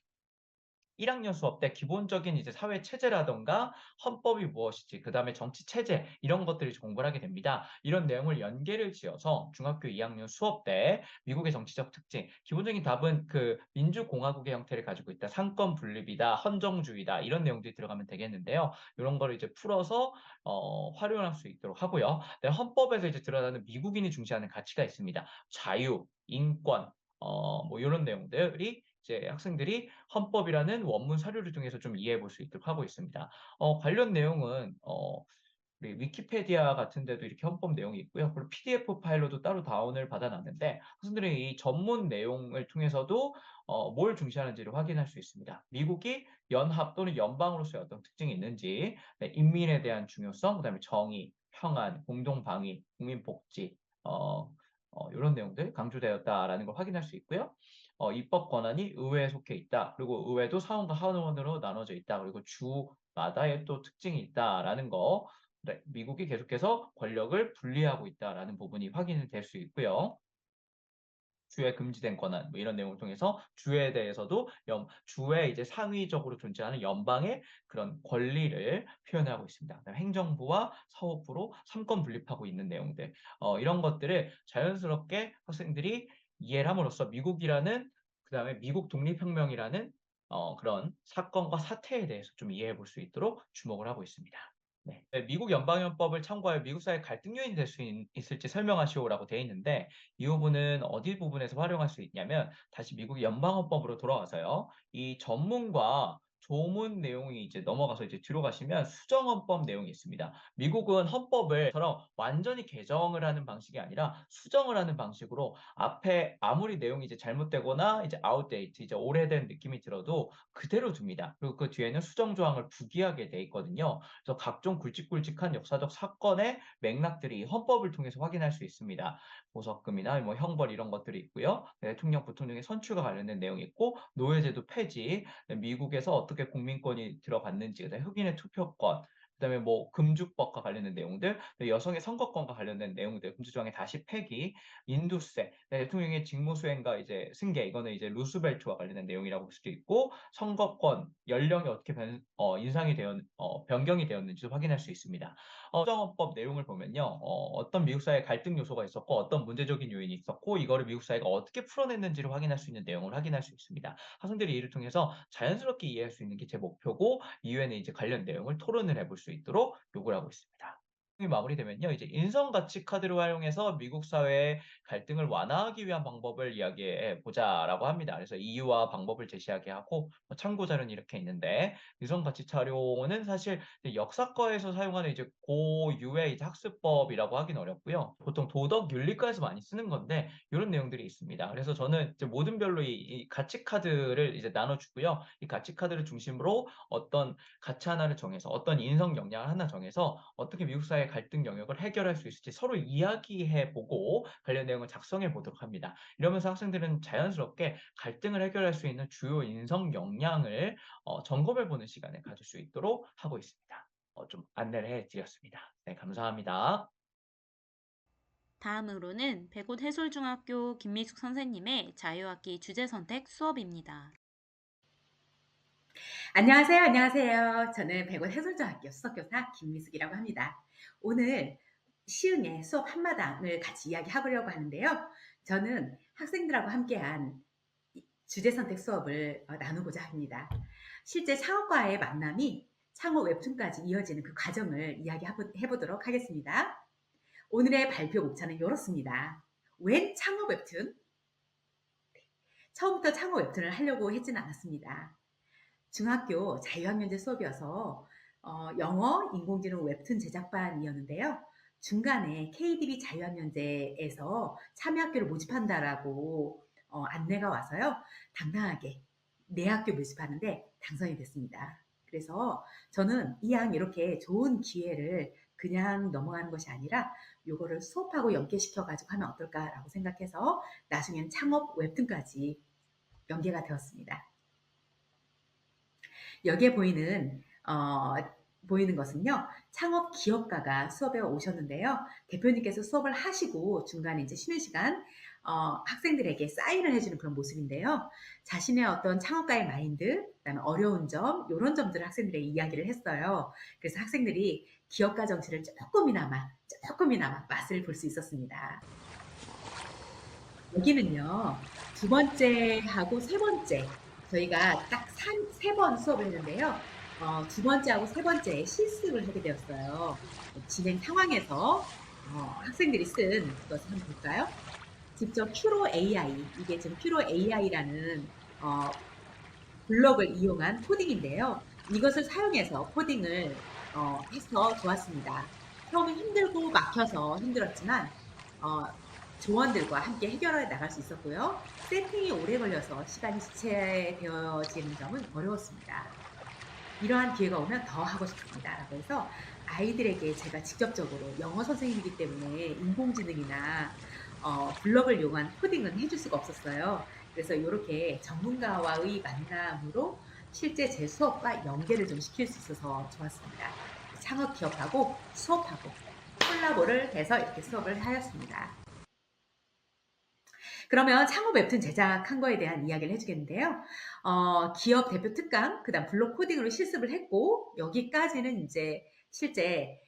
1학년 수업 때 기본적인 이제 사회 체제라든가 헌법이 무엇이지, 그다음에 정치 체제 이런 것들을 공부를 하게 됩니다. 이런 내용을 연계를 지어서 중학교 2학년 수업 때 미국의 정치적 특징, 기본적인 답은 그 민주공화국의 형태를 가지고 있다, 상권 분립이다, 헌정주의다 이런 내용들이 들어가면 되겠는데요. 이런 거를 이제 풀어서 활용할 수 있도록 하고요. 네, 헌법에서 이제 드러나는 미국인이 중시하는 가치가 있습니다. 자유, 인권, 뭐 이런 내용들이 이제 학생들이 헌법이라는 원문 서류를 통해서 좀 이해해 볼 수 있도록 하고 있습니다. 관련 내용은 우리 위키페디아 같은 데도 이렇게 헌법 내용이 있고요. 그리고 PDF 파일로도 따로 다운을 받아놨는데 학생들이 이 전문 내용을 통해서도 뭘 중시하는지를 확인할 수 있습니다. 미국이 연합 또는 연방으로서의 어떤 특징이 있는지, 네, 인민에 대한 중요성, 그다음에 정의, 평안, 공동방위, 국민복지, 이런 내용들 강조되었다라는 걸 확인할 수 있고요. 입법 권한이 의회에 속해 있다. 그리고 의회도 사원과 하원으로 나눠져 있다. 그리고 주마다의 또 특징이 있다라는 거, 네, 미국이 계속해서 권력을 분리하고 있다라는 부분이 확인이 될 수 있고요. 주에 금지된 권한 뭐 이런 내용을 통해서 주에 대해서도 주에 이제 상위적으로 존재하는 연방의 그런 권리를 표현하고 있습니다. 그다음에 행정부와 사법부로 삼권 분립하고 있는 내용들, 이런 것들을 자연스럽게 학생들이 이해를 함으로써 미국이라는, 그다음에 미국 독립혁명이라는 그런 사건과 사태에 대해서 좀 이해해 볼 수 있도록 주목을 하고 있습니다. 네. 네, 미국 연방헌법을 참고하여 미국 사회 갈등 요인이 될 수 있을지 설명하시오라고 되어 있는데, 이 부분은 어디 부분에서 활용할 수 있냐면 다시 미국 연방헌법으로 돌아와서요. 이 전문과 조문 내용이 이제 넘어가서 이제 뒤로 가시면 수정헌법 내용이 있습니다. 미국은 헌법을처럼 완전히 개정을 하는 방식이 아니라 수정을 하는 방식으로 앞에 아무리 내용이 이제 잘못되거나 이제 아웃데이트, 이제 오래된 느낌이 들어도 그대로 둡니다. 그리고 그 뒤에는 수정 조항을 부기하게 돼 있거든요. 그래서 각종 굵직굵직한 역사적 사건의 맥락들이 헌법을 통해서 확인할 수 있습니다. 보석금이나 뭐 형벌 이런 것들이 있고요. 대통령, 부통령의 선출과 관련된 내용이 있고, 노예제도 폐지, 미국에서 어떻게 국민권이 들어갔는지, 그다음에 흑인의 투표권, 그다음에 뭐 금주법과 관련된 내용들, 여성의 선거권과 관련된 내용들, 금주조항의 다시 폐기, 인두세, 대통령의 직무수행과 이제 승계, 이거는 이제 루스벨트와 관련된 내용이라고 볼 수도 있고, 선거권, 연령이 어떻게 인상이 변경이 되었는지도 확인할 수 있습니다. 수정헌법 내용을 보면요, 어떤 미국 사회 갈등 요소가 있었고, 어떤 문제적인 요인이 있었고, 이거를 미국 사회가 어떻게 풀어냈는지를 확인할 수 있는 내용을 확인할 수 있습니다. 학생들이 이를 통해서 자연스럽게 이해할 수 있는 게 제 목표고, 이후에는 이제 관련 내용을 토론을 해볼 수 있도록 요구를 하고 있습니다. 이 마무리되면요, 이제 인성 가치 카드를 활용해서 미국 사회의 갈등을 완화하기 위한 방법을 이야기해 보자라고 합니다. 그래서 이유와 방법을 제시하게 하고, 참고 자료는 이렇게 있는데, 인성 가치 활용은 사실 이제 역사과에서 사용하는 이제 고유의 이제 학습법이라고 하긴 어렵고요. 보통 도덕 윤리과에서 많이 쓰는 건데 이런 내용들이 있습니다. 그래서 저는 이제 모든 별로 이 가치 카드를 이제 나눠주고요. 이 가치 카드를 중심으로 어떤 가치 하나를 정해서, 어떤 인성 역량을 하나 정해서 어떻게 미국 사회 갈등 영역을 해결할 수 있을지 서로 이야기해 보고 관련 내용을 작성해 보도록 합니다. 이러면서 학생들은 자연스럽게 갈등을 해결할 수 있는 주요 인성 역량을 점검해 보는 시간을 가질 수 있도록 하고 있습니다. 좀 안내를 해드렸습니다. 네, 감사합니다. 다음으로는 백옷 해솔중학교 김미숙 선생님의 자유학기 주제 선택 수업입니다. 안녕하세요. 안녕하세요. 저는 백원 해솔중학교 수석교사 김미숙이라고 합니다. 오늘 시흥의 수업 한마당을 같이 이야기해보려고 하는데요. 저는 학생들하고 함께한 주제 선택 수업을 나누고자 합니다. 실제 창업과의 만남이 창업 웹툰까지 이어지는 그 과정을 이야기해보도록 하겠습니다. 오늘의 발표 목차는 이렇습니다. 웬 창업 웹툰? 처음부터 창업 웹툰을 하려고 했지는 않았습니다. 중학교 자유학년제 수업이어서 영어, 인공지능 웹툰 제작반이었는데요. 중간에 KDB 자유학년제에서 참여학교를 모집한다라고 안내가 와서요. 당당하게 내 학교 모집하는데 당선이 됐습니다. 그래서 저는 이왕 이렇게 좋은 기회를 그냥 넘어가는 것이 아니라 요거를 수업하고 연계시켜가지고 하면 어떨까라고 생각해서 나중엔 창업 웹툰까지 연계가 되었습니다. 여기에 보이는 것은요, 창업 기업가가 수업에 오셨는데요. 대표님께서 수업을 하시고 중간에 이제 쉬는 시간 학생들에게 사인을 해주는 그런 모습인데요. 자신의 어떤 창업가의 마인드, 그다음에 어려운 점, 이런 점들을 학생들에게 이야기를 했어요. 그래서 학생들이 기업가 정신을 조금이나마 맛을 볼 수 있었습니다. 여기는요, 두 번째하고 세 번째, 저희가 딱 세 번 수업을 했는데요. 두 번째하고 세 번째에 실습을 하게 되었어요. 진행 상황에서 학생들이 쓴 것을 한번 볼까요? 직접 큐로 AI, 이게 지금 큐로 AI라는 블럭을 이용한 코딩인데요. 이것을 사용해서 코딩을 해서 좋았습니다. 처음에 힘들고 막혀서 힘들었지만 조원들과 함께 해결해 나갈 수 있었고요. 세팅이 오래 걸려서 시간이 지체되어지는 점은 어려웠습니다. 이러한 기회가 오면 더 하고 싶습니다. 라고 해서 아이들에게 제가 직접적으로 영어 선생님이기 때문에 인공지능이나 블럭을 이용한 코딩은 해줄 수가 없었어요. 그래서 이렇게 전문가와의 만남으로 실제 제 수업과 연계를 좀 시킬 수 있어서 좋았습니다. 창업 기업하고 수업하고 콜라보를 해서 이렇게 수업을 하였습니다. 그러면 창업 웹툰 제작한 거에 대한 이야기를 해주겠는데요. 기업 대표 특강, 그 다음 블록 코딩으로 실습을 했고, 여기까지는 이제 실제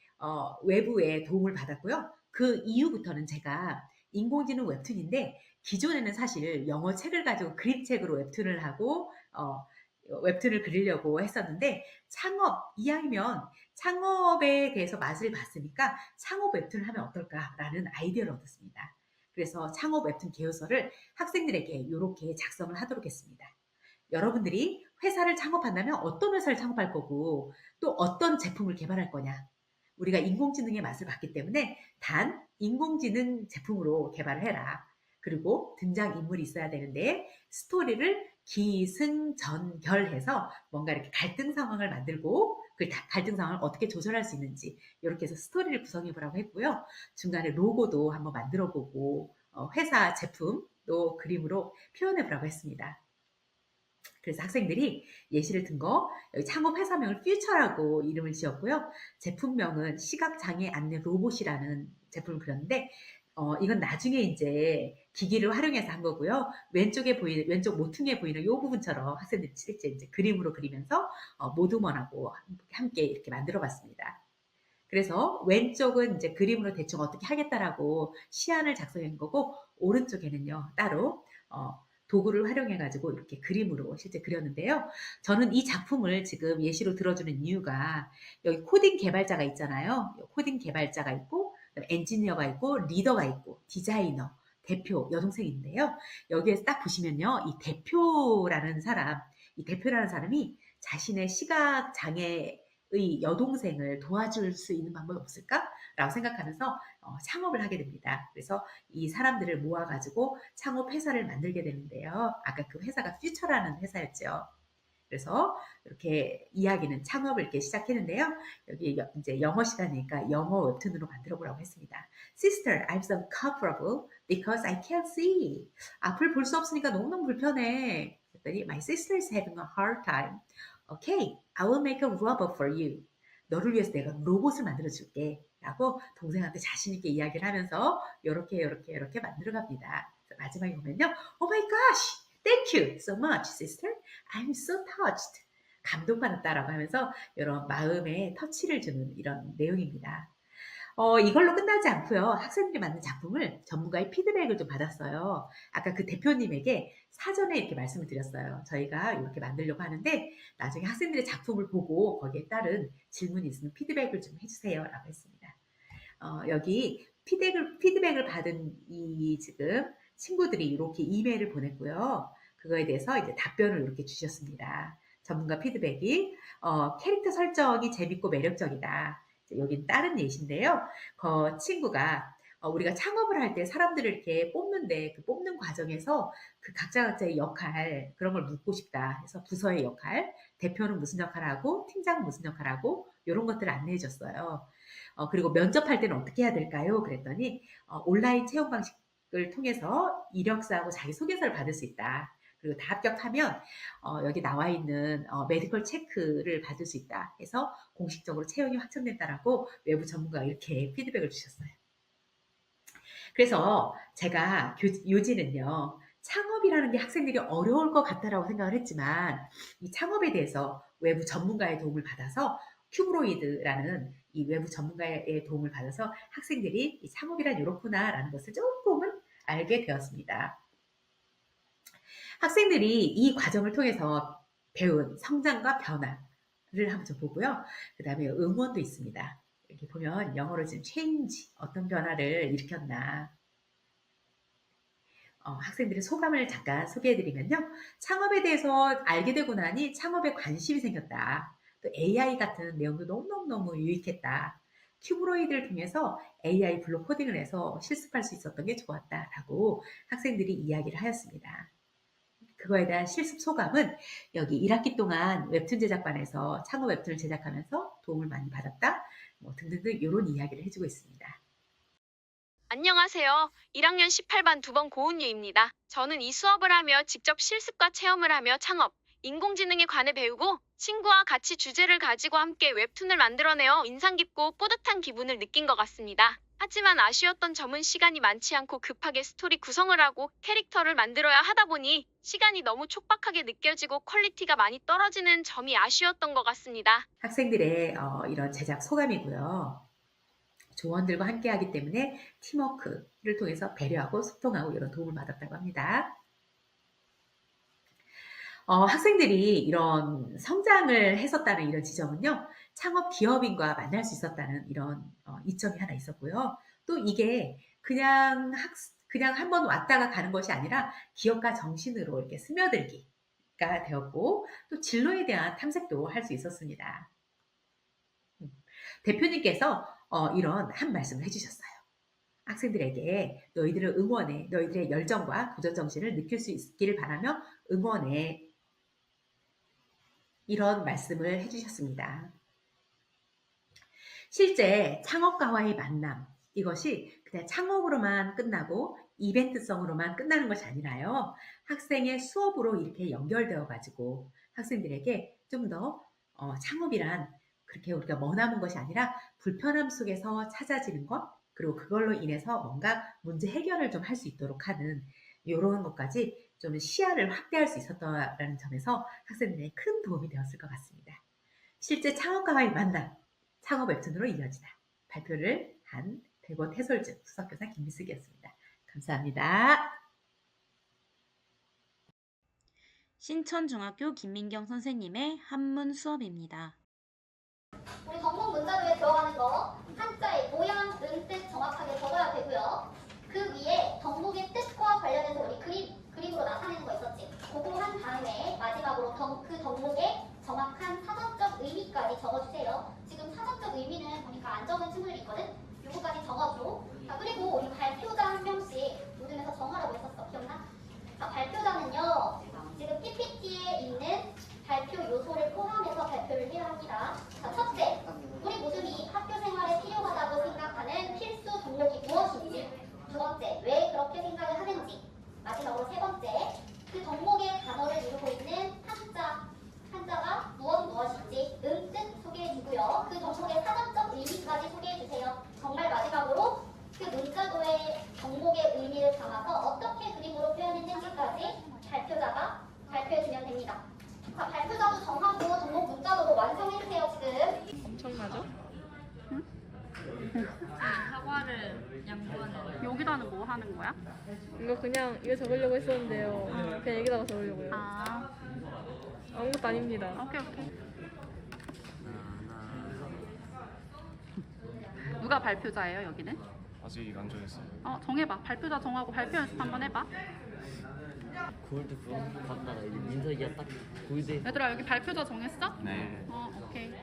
외부의 도움을 받았고요. 그 이후부터는 제가 인공지능 웹툰인데, 기존에는 사실 영어 책을 가지고 그림책으로 웹툰을 하고, 웹툰을 그리려고 했었는데, 이왕이면 창업에 대해서 맛을 봤으니까 창업 웹툰을 하면 어떨까라는 아이디어를 얻었습니다. 그래서 창업 웹툰 개요서를 학생들에게 이렇게 작성을 하도록 했습니다. 여러분들이 회사를 창업한다면 어떤 회사를 창업할 거고 또 어떤 제품을 개발할 거냐. 우리가 인공지능의 맛을 봤기 때문에 단 인공지능 제품으로 개발을 해라. 그리고 등장인물이 있어야 되는데 스토리를 기승전결해서 뭔가 이렇게 갈등 상황을 만들고 그 갈등 상황을 어떻게 조절할 수 있는지 이렇게 해서 스토리를 구성해 보라고 했고요. 중간에 로고도 한번 만들어 보고 회사 제품도 그림으로 표현해 보라고 했습니다. 그래서 학생들이 예시를 든 거, 여기 창업 회사명을 퓨처라고 이름을 지었고요. 제품명은 시각장애 안내 로봇이라는 제품을 그렸는데, 이건 나중에 이제 기기를 활용해서 한 거고요. 왼쪽 모퉁이에 보이는 이 부분처럼 학생들이 실제 이제 그림으로 그리면서 모두먼하고 함께 이렇게 만들어 봤습니다. 그래서 왼쪽은 이제 그림으로 대충 어떻게 하겠다라고 시안을 작성한 거고, 오른쪽에는요, 따로, 도구를 활용해가지고 이렇게 그림으로 실제 그렸는데요. 저는 이 작품을 지금 예시로 들어주는 이유가 여기 코딩 개발자가 있잖아요. 코딩 개발자가 있고 엔지니어가 있고 리더가 있고 디자이너, 대표, 여동생인데요. 여기에서 딱 보시면요. 이 대표라는 사람이 자신의 시각 장애의 여동생을 도와줄 수 있는 방법이 없을까? 라고 생각하면서 창업을 하게 됩니다. 그래서 이 사람들을 모아가지고 창업 회사를 만들게 되는데요. 아까 그 회사가 퓨처라는 회사였죠. 그래서 이렇게 이야기는 창업을 이렇게 시작했는데요. 여기 이제 영어 시간이니까 영어 웹툰으로 만들어 보라고 했습니다. Sister, I'm so comfortable because I can't see. 앞을 볼 수 없으니까 너무너무 불편해. 그랬더니 My sister is having a hard time. Okay, I will make a robot for you. 너를 위해서 내가 로봇을 만들어 줄게. 라고 동생한테 자신있게 이야기를 하면서 이렇게 만들어 갑니다. 마지막에 보면요. Oh my gosh! Thank you so much, sister. I'm so touched. 감동받았다라고 하면서 이런 마음에 터치를 주는 이런 내용입니다. 이걸로 끝나지 않고요. 학생들이 만든 작품을 전문가의 피드백을 좀 받았어요. 아까 그 대표님에게 사전에 이렇게 말씀을 드렸어요. 저희가 이렇게 만들려고 하는데 나중에 학생들의 작품을 보고 거기에 따른 질문이 있으면 피드백을 좀 해주세요. 라고 했습니다. 여기 피드백을 받은 이 지금 친구들이 이렇게 이메일을 보냈고요. 그거에 대해서 이제 답변을 이렇게 주셨습니다. 전문가 피드백이 캐릭터 설정이 재밌고 매력적이다. 여긴 다른 예시인데요. 그 친구가 우리가 창업을 할 때 사람들을 이렇게 뽑는데 그 뽑는 과정에서 그 각자의 역할 그런 걸 묻고 싶다. 해서 부서의 역할, 대표는 무슨 역할을 하고 팀장은 무슨 역할을 하고 이런 것들을 안내해 줬어요. 그리고 면접할 때는 어떻게 해야 될까요? 그랬더니 온라인 채용 방식을 통해서 이력서하고 자기소개서를 받을 수 있다. 그리고 다 합격하면 여기 나와 있는 메디컬 체크를 받을 수 있다 해서 공식적으로 채용이 확정된다라고 외부 전문가가 이렇게 피드백을 주셨어요. 그래서 제가 요지는요, 창업이라는 게 학생들이 어려울 것 같다라고 생각을 했지만, 이 창업에 대해서 외부 전문가의 도움을 받아서 큐브로이드라는 이 외부 전문가의 도움을 받아서 학생들이 이 창업이란 이렇구나라는 것을 조금은 알게 되었습니다. 학생들이 이 과정을 통해서 배운 성장과 변화를 한번 좀 보고요. 그 다음에 응원도 있습니다. 이렇게 보면 영어로 지금 change, 어떤 변화를 일으켰나. 학생들의 소감을 잠깐 소개해드리면요. 창업에 대해서 알게 되고 나니 창업에 관심이 생겼다. 또 AI 같은 내용도 너무너무 유익했다. 큐브로이드를 통해서 AI 블록 코딩을 해서 실습할 수 있었던 게 좋았다라고 학생들이 이야기를 하였습니다. 그거에 대한 실습 소감은 여기 1학기 동안 웹툰 제작반에서 창업 웹툰을 제작하면서 도움을 많이 받았다. 뭐 등등등 이런 이야기를 해주고 있습니다. 안녕하세요. 1학년 18반 2번 고은유입니다. 저는 이 수업을 하며 직접 실습과 체험을 하며 창업, 인공지능에 관해 배우고 친구와 같이 주제를 가지고 함께 웹툰을 만들어내어 인상 깊고 뿌듯한 기분을 느낀 것 같습니다. 하지만 아쉬웠던 점은 시간이 많지 않고 급하게 스토리 구성을 하고 캐릭터를 만들어야 하다 보니 시간이 너무 촉박하게 느껴지고 퀄리티가 많이 떨어지는 점이 아쉬웠던 것 같습니다. 학생들의 이런 제작 소감이고요. 조원들과 함께 하기 때문에 팀워크를 통해서 배려하고 소통하고 이런 도움을 받았다고 합니다. 학생들이 이런 성장을 했었다는 이런 지점은요, 창업 기업인과 만날 수 있었다는 이런 이점이 하나 있었고요. 또 이게 그냥 한번 왔다가 가는 것이 아니라 기업가 정신으로 이렇게 스며들기가 되었고, 또 진로에 대한 탐색도 할 수 있었습니다. 대표님께서 이런 한 말씀을 해주셨어요. 학생들에게 너희들을 응원해, 너희들의 열정과 도전 정신을 느낄 수 있기를 바라며 응원해. 이런 말씀을 해주셨습니다. 실제 창업가와의 만남, 이것이 그냥 창업으로만 끝나고 이벤트성으로만 끝나는 것이 아니라요. 학생의 수업으로 이렇게 연결되어 가지고 학생들에게 좀 더 창업이란 그렇게 우리가 머나먼 것이 아니라 불편함 속에서 찾아지는 것, 그리고 그걸로 인해서 뭔가 문제 해결을 좀 할 수 있도록 하는 이런 것까지 좀 시야를 확대할 수 있었다는 점에서 학생들에게 큰 도움이 되었을 것 같습니다. 실제 창업가와의 만남, 창업 웹툰으로 이어지다. 발표를 한 백원 해설중 수석교사 김미숙이었습니다. 감사합니다. 신천중학교 김민경 선생님의 한문 수업입니다. 우리 전문 문자도에 들어가는 거 한자의 모양, 뜻 정확하게 적어야 되고요. 그 위에 덕목의 뜻과 관련해서 우리 그림으로 나타내는 거 있었지. 그거 한 다음에 마지막으로 그 덕목의 정확한 사전적 의미까지 적어주세요. 지금 사전적 의미는 보니까 안 적은 친구들이 있거든. 요거까지 적어줘. 자, 그리고 우리 발표자 한 명씩 모둠에서 정하라고 했었어. 기억나? 자, 발표자는요. 지금 PPT에 있는 발표 요소를 포함해서 발표를 해야 합니다. 자, 첫째, 우리 모둠이 학교 생활에 필요하다고 생각하는 필수 덕목이 무엇인지. 두 번째, 왜 그렇게 생각을 하는지. 마지막으로 세 번째, 그 덕목의 단어를 이루고 있는 한자가 무엇인지 뜻 소개해주고요. 그 덕목의 사전적 의미까지 소개해주세요. 정말 마지막으로 그 문자도의 덕목의 의미를 담아서 어떻게 그림으로 표현했는지까지 발표자가 발표해주면 됩니다. 자, 발표자도 정하고 덕목 문자도로 완성해주세요. 지금. 엄청나죠? 사과를 양보하는. 여기다는 뭐 하는 거야? 이거 그냥 이거 적으려고 했었는데요. 그냥 여기다가 적으려고요. 아무것도 아닙니다. 오케이. 누가 발표자예요, 여기는? 아직 안 정했어요. 정해봐. 발표자 정하고 발표 연습 한번 해봐. 골드 그런 거 봤다가 이제 민석이가 딱 골드. 얘들아, 여기 발표자 정했어? 네. 오케이.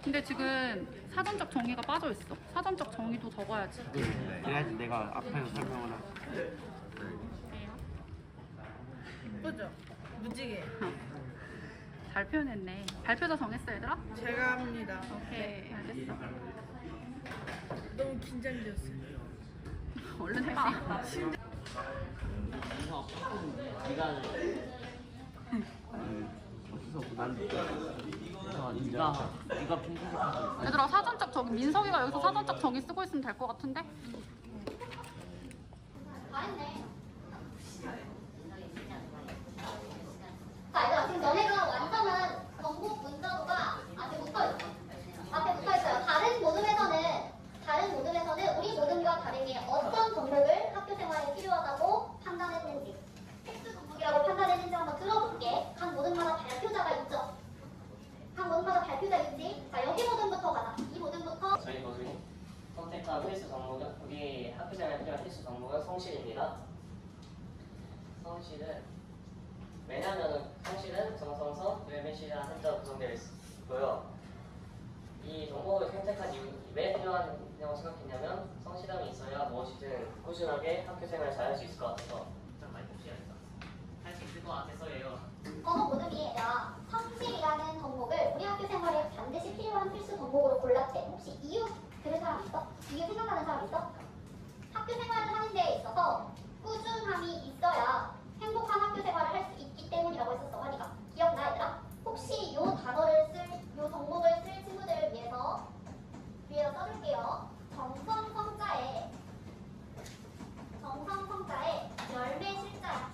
근데 지금 사전적 정의가 빠져있어. 사전적 정의도 적어야지. 네. 그래야지 내가 앞에서 설명을 할게. 예쁘죠? 무지개. 잘 표현했네. 발표자 정했어, 얘들아? 제가 합니다. 오케이, 알겠어. 너무 긴장되었어요. 얼른 해봐. 네가 어디서 난 네가 핑크색 하고 있어. 얘들아, 사전적 정의, 민석이가 여기서 사전적 정의 쓰고 있으면 될 것 같은데? 잘했네. 자, 얘들아, 지금 너네가 완성한 전국 문자도가 앞에 붙어있어. 앞에 붙어있어요. 다른 모듬에서는 우리 모듬과 다르게 어떤 종목을 학교 생활에 필요하다고 판단했는지, 필수 종목이라고 판단했는지 한번 들어볼게. 각 모듬마다 발표자가 있죠. 각 모듬마다 발표자 있지. 자, 여기 모듬부터 가자. 이 모듬부터. 저희 모습이 선택한 필수 종목은 우리 학교생활에 필요한 필수 종목은 성실입니다. 성실은 왜냐하면 성실은 정성서, 열매실이라는 한자로 구성되어 있고요. 이 종목을 선택한 이유 왜 필요하냐고 생각했냐면 성실함이 있어야 무엇이든 꾸준하게 학교생활을 잘 할 수 있을 것 같아서 좀 많이 복시하니까 할 수 있을 것 같아서예요. 모듬이 성실이라는 종목을 우리 학교 생활에 반드시 필요한 필수 종목으로 골랐대. 혹시 이유 들은 사람 있어? 이유 생각나는 사람 있어? 학교 생활을 하는 데 있어서 꾸준함이 있어야 행복한 학교 생활을 할 수 있기 때문이라고 했었어, 하니까. 기억나, 얘들아? 혹시 요 종목을 쓸 친구들을 위해서 써줄게요. 정성성자에 열매실자야.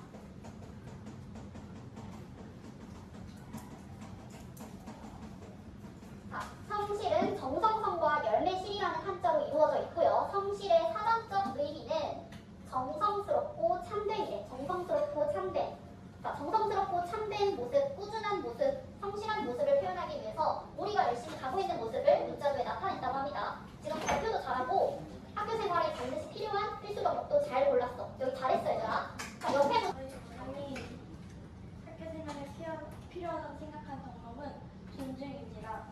자, 성실은 정성성과 열매실이라는 한자로 이루어져 있고요. 성실의 사전적 의미는 정성스럽고 참됨이래. 정성스럽고 참됨. 자, 정성스럽고 참된 모습, 꾸준한 모습, 성실한 모습을 표현하기 위해서 우리가 열심히 가고 있는 모습을 문자로에 나타낸다고 합니다. 지금 발표도 잘하고 학교 생활에 반드시 필요한 필수 과목도 잘 골랐어. 여기 잘했어, 얘들아. 자, 옆에도 아니, 학교 생활에 필요하다고 생각한 종목은 존중입니다.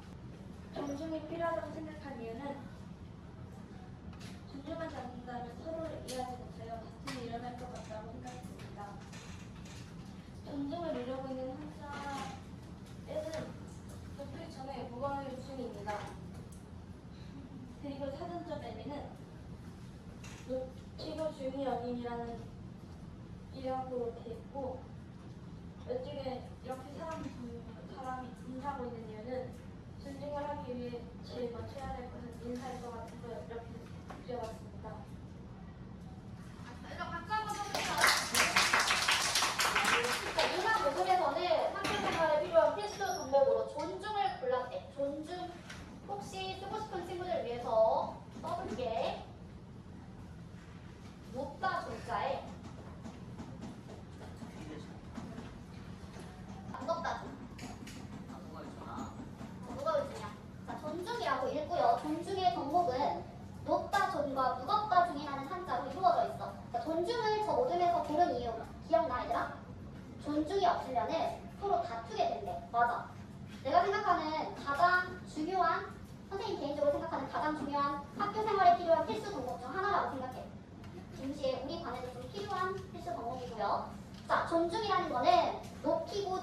존중이 필요하다고 생각한 이유는 존중하지 않는다면 서로를 이해하지 못해요. 다툼이 일어날 것 같다고 생각했습니다. 존중을 이루고 있는 한자에는 높기 전에 무거운 중입니다. 그리고 사전적 의미는 높이고 중이 연인이라고 되어 있고, 이쪽에 이렇게 사람이 인사하고 있는 이유는 존중을 하기 위해 제일 먼저 해야 될 것은 인사일 것 같아서 이렇게 그려봤습니다. 이상 모습에서는 학교 생활에 필요한 필수 종목으로 존중을 골랐대. 존중. 혹시 쓰고 싶은 친구들을 위해서 써볼게. 높다 존자에 무겁다 존. 무거울 중이야. 자, 존중이라고 읽고요. 존중의 종목은 높다 존과 무겁다 존이라는 한자로 이루어져 있어. 자, 존중을 저 모듬에서 고른 이유 기억나, 얘들아? 존중이 없으면은 서로 다투게 된대. 맞아. 내가 생각하는 가장 중요한, 선생님 개인적으로 생각하는 가장 중요한 학교 생활에 필요한 필수 종목 중 하나라고 생각해. 동시에 우리 반에도 좀 필요한 필수 종목이고요. 자, 존중이라는 거는 높이고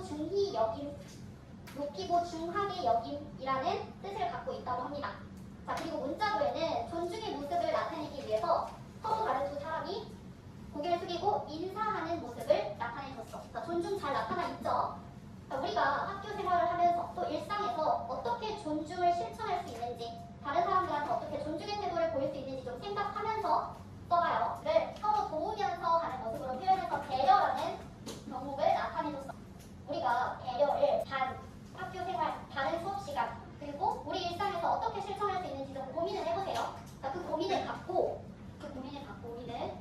중하게 여김이라는 뜻을 갖고 있다고 합니다. 자, 그리고 문자도에는 존중의 모습을 나타내기 위해서 서로 다른 두 사람이 고개를 숙이고 인사하는 모습을 나타내줬어. 자, 존중 잘 나타나 있죠? 자, 우리가 학교 생활을 하면서 또 일상에서 어떻게 존중을 실천할 수 있는지, 다른 사람들한테 어떻게 존중의 태도를 보일 수 있는지 좀 생각하면서 써봐요. 를 서로 도우면서 하는 모습으로 표현해서 배려라는 경목을 나타내줬어. 우리가 배려를 학교 생활, 다른 수업 시간, 그리고 우리 일상에서 어떻게 실천할 수 있는지 좀 고민을 해보세요. 자, 그 고민을 갖고 우리는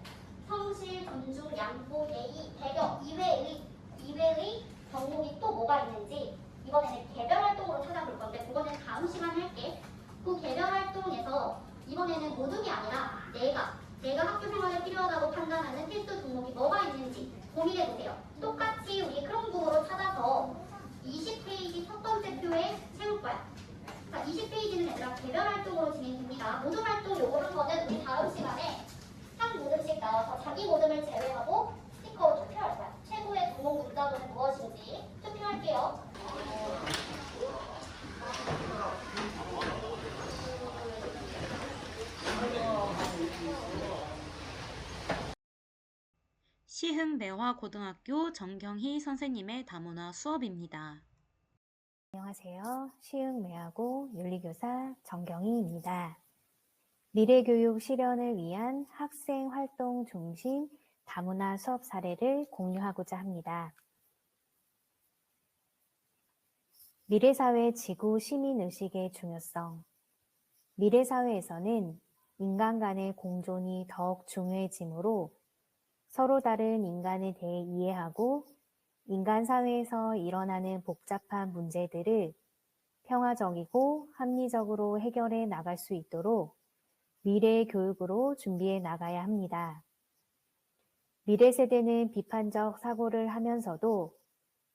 성실, 존중, 양보, 예의, 배려 이외의 경목이 또 뭐가 있는지 이번에는 개별 활동으로 찾아볼 건데, 그거는 다음 시간에 할게. 그 개별 활동에서 이번에는 모둠이 아니라 내가 학교 생활에 필요하다고 판단하는 필수 종목이 뭐가 있는지 고민해보세요. 똑같이 우리 크롬북으로 찾아서 20페이지 첫 번째 표에 채울 거야. 자, 20페이지는 얘들아 개별 활동으로 진행됩니다. 모둠 활동 요거 한 거는 우리 다음 시간에 한 모듬씩 나와서 자기 모듬을 제외하고 스티커로 투표할 거야. 최고의 구멍 문자도는 무엇인지 투표할게요. 시흥매화고등학교 정경희 선생님의 다문화 수업입니다. 안녕하세요. 시흥매화고 윤리교사 정경희입니다. 미래교육 실현을 위한 학생 활동 중심 다문화 수업 사례를 공유하고자 합니다. 미래사회 지구 시민의식의 중요성. 미래사회에서는 인간 간의 공존이 더욱 중요해지므로 서로 다른 인간에 대해 이해하고 인간 사회에서 일어나는 복잡한 문제들을 평화적이고 합리적으로 해결해 나갈 수 있도록 미래의 교육으로 준비해 나가야 합니다. 미래 세대는 비판적 사고를 하면서도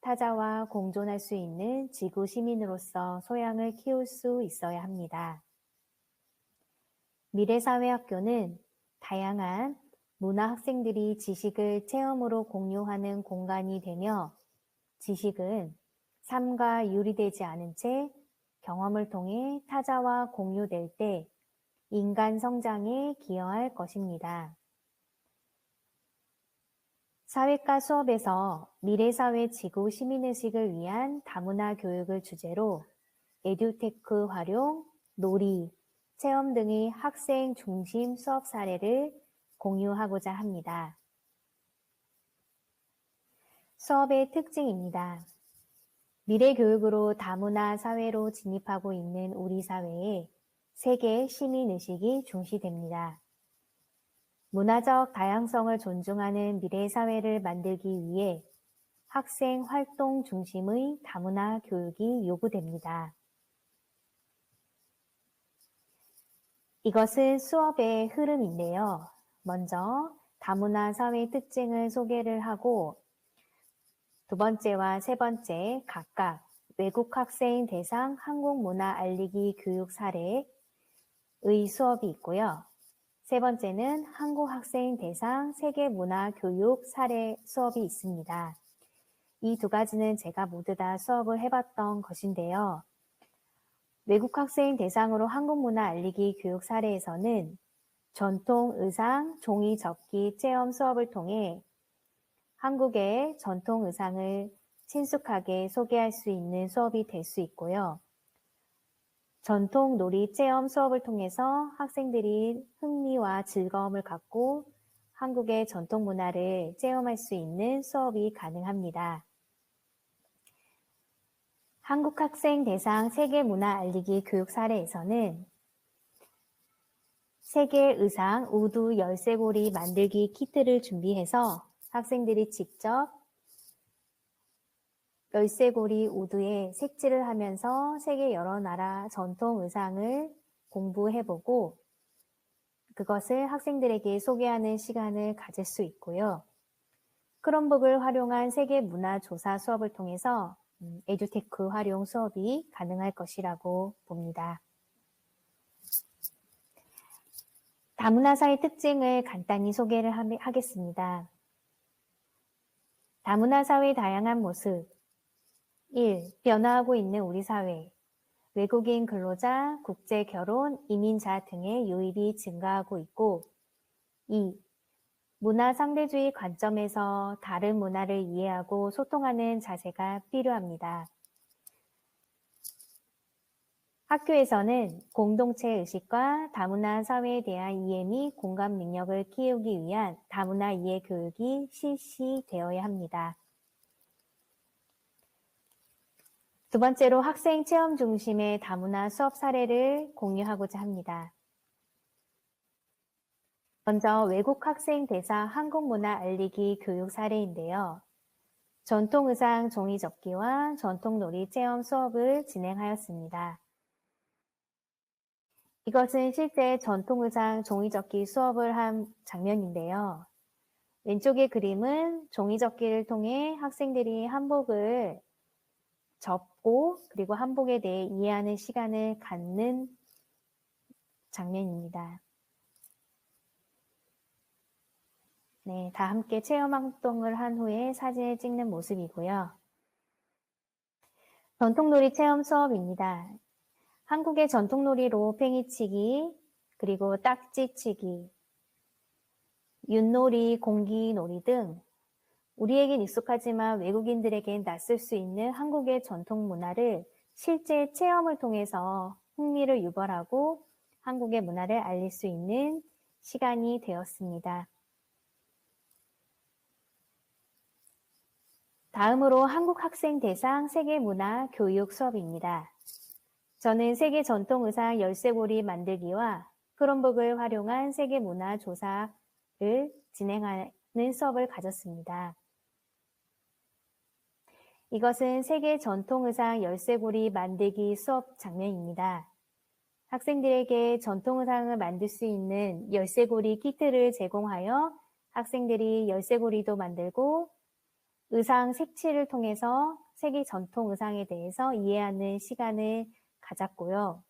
타자와 공존할 수 있는 지구 시민으로서 소양을 키울 수 있어야 합니다. 미래사회학교는 다양한 문화 학생들이 지식을 체험으로 공유하는 공간이 되며 지식은 삶과 유리되지 않은 채 경험을 통해 타자와 공유될 때 인간 성장에 기여할 것입니다. 사회과 수업에서 미래사회 지구 시민의식을 위한 다문화 교육을 주제로 에듀테크 활용, 놀이, 체험 등의 학생 중심 수업 사례를 공유하고자 합니다. 수업의 특징입니다. 미래 교육으로 다문화 사회로 진입하고 있는 우리 사회에 세계 시민의식이 중시됩니다. 문화적 다양성을 존중하는 미래 사회를 만들기 위해 학생 활동 중심의 다문화 교육이 요구됩니다. 이것은 수업의 흐름인데요. 먼저 다문화 사회 특징을 소개를 하고 두 번째와 세 번째 각각 외국 학생 대상 한국 문화 알리기 교육 사례의 수업이 있고요. 세 번째는 한국 학생 대상 세계 문화 교육 사례 수업이 있습니다. 이 두 가지는 제가 모두 다 수업을 해봤던 것인데요. 외국 학생 대상으로 한국 문화 알리기 교육 사례에서는 전통 의상, 종이 접기 체험 수업을 통해 한국의 전통 의상을 친숙하게 소개할 수 있는 수업이 될 수 있고요. 전통 놀이 체험 수업을 통해서 학생들이 흥미와 즐거움을 갖고 한국의 전통 문화를 체험할 수 있는 수업이 가능합니다. 한국 학생 대상 세계 문화 알리기 교육 사례에서는 세계 의상 우두 열쇠고리 만들기 키트를 준비해서 학생들이 직접 열쇠고리 우두에 색칠을 하면서 세계 여러 나라 전통 의상을 공부해보고 그것을 학생들에게 소개하는 시간을 가질 수 있고요. 크롬북을 활용한 세계 문화 조사 수업을 통해서 에듀테크 활용 수업이 가능할 것이라고 봅니다. 다문화사의 특징을 간단히 소개를 하겠습니다. 다문화사회의 다양한 모습 1. 변화하고 있는 우리 사회 외국인 근로자, 국제결혼, 이민자 등의 유입이 증가하고 있고 2. 문화 상대주의 관점에서 다른 문화를 이해하고 소통하는 자세가 필요합니다. 학교에서는 공동체 의식과 다문화 사회에 대한 이해 및 공감 능력을 키우기 위한 다문화 이해 교육이 실시되어야 합니다. 두 번째로 학생 체험 중심의 다문화 수업 사례를 공유하고자 합니다. 먼저 외국 학생 대상 한국 문화 알리기 교육 사례인데요. 전통 의상 종이 접기와 전통 놀이 체험 수업을 진행하였습니다. 이것은 실제 전통 의상 종이 접기 수업을 한 장면인데요. 왼쪽의 그림은 종이 접기를 통해 학생들이 한복을 접고 그리고 한복에 대해 이해하는 시간을 갖는 장면입니다. 네, 다 함께 체험 활동을 한 후에 사진을 찍는 모습이고요. 전통놀이 체험 수업입니다. 한국의 전통놀이로 팽이치기, 그리고 딱지치기, 윷놀이, 공기놀이 등 우리에겐 익숙하지만 외국인들에겐 낯설 수 있는 한국의 전통 문화를 실제 체험을 통해서 흥미를 유발하고 한국의 문화를 알릴 수 있는 시간이 되었습니다. 다음으로 한국 학생 대상 세계문화 교육 수업입니다. 저는 세계 전통 의상 열쇠고리 만들기와 크롬북을 활용한 세계문화 조사를 진행하는 수업을 가졌습니다. 이것은 세계 전통 의상 열쇠고리 만들기 수업 장면입니다. 학생들에게 전통 의상을 만들 수 있는 열쇠고리 키트를 제공하여 학생들이 열쇠고리도 만들고 의상 색칠을 통해서 세계 전통 의상에 대해서 이해하는 시간을 가졌고요.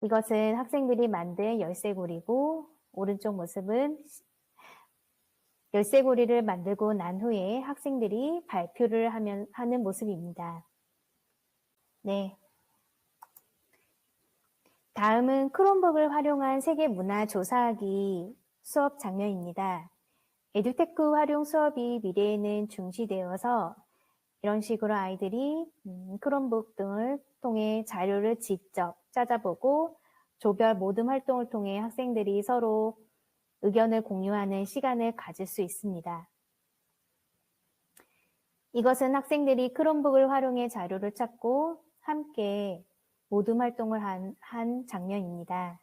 이것은 학생들이 만든 열쇠고리고 오른쪽 모습은 열쇠고리를 만들고 난 후에 학생들이 발표를 하는 모습입니다. 네. 다음은 크롬북을 활용한 세계 문화 조사하기 수업 장면입니다. 에듀테크 활용 수업이 미래에는 중시되어서 이런 식으로 아이들이 크롬북 등을 통해 자료를 직접 찾아보고 조별 모듬 활동을 통해 학생들이 서로 의견을 공유하는 시간을 가질 수 있습니다. 이것은 학생들이 크롬북을 활용해 자료를 찾고 함께 모듬 활동을 한 장면입니다.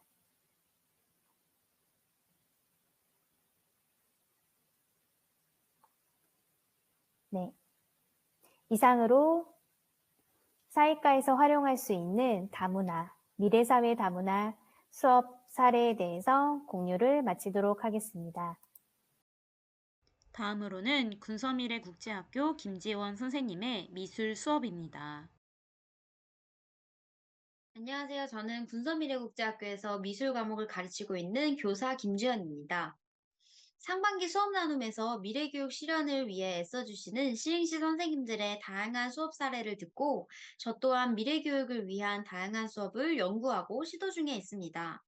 네. 이상으로 사회과에서 활용할 수 있는 다문화, 미래사회 다문화 수업 사례에 대해서 공유를 마치도록 하겠습니다. 다음으로는 군서미래국제학교 김지원 선생님의 미술 수업입니다. 안녕하세요. 저는 군서미래국제학교에서 미술 과목을 가르치고 있는 교사 김주연입니다. 상반기 수업 나눔에서 미래교육 실현을 위해 애써주시는 시흥시 선생님들의 다양한 수업 사례를 듣고 저 또한 미래교육을 위한 다양한 수업을 연구하고 시도 중에 있습니다.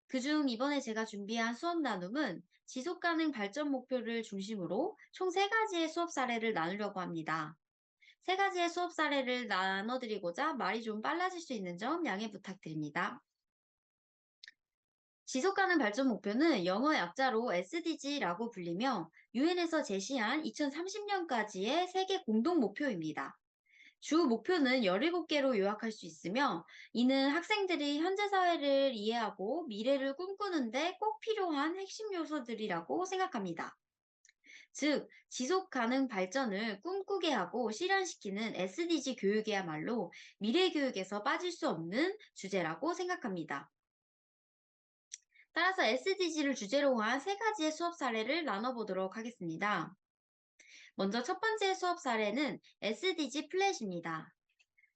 그중 이번에 제가 준비한 수업 나눔은 지속가능 발전 목표를 중심으로 총 3가지의 수업 사례를 나누려고 합니다. 3가지의 수업 사례를 나눠드리고자 말이 좀 빨라질 수 있는 점 양해 부탁드립니다. 지속가능 발전 목표는 영어 약자로 SDG라고 불리며 유엔에서 제시한 2030년까지의 세계 공동 목표입니다. 주 목표는 17개로 요약할 수 있으며 이는 학생들이 현재 사회를 이해하고 미래를 꿈꾸는데 꼭 필요한 핵심 요소들이라고 생각합니다. 즉, 지속 가능 발전을 꿈꾸게 하고 실현시키는 SDG 교육이야말로 미래 교육에서 빠질 수 없는 주제라고 생각합니다. 따라서 SDG를 주제로 한 3가지의 수업 사례를 나눠보도록 하겠습니다. 먼저 첫 번째 수업 사례는 SDG 플랫입니다.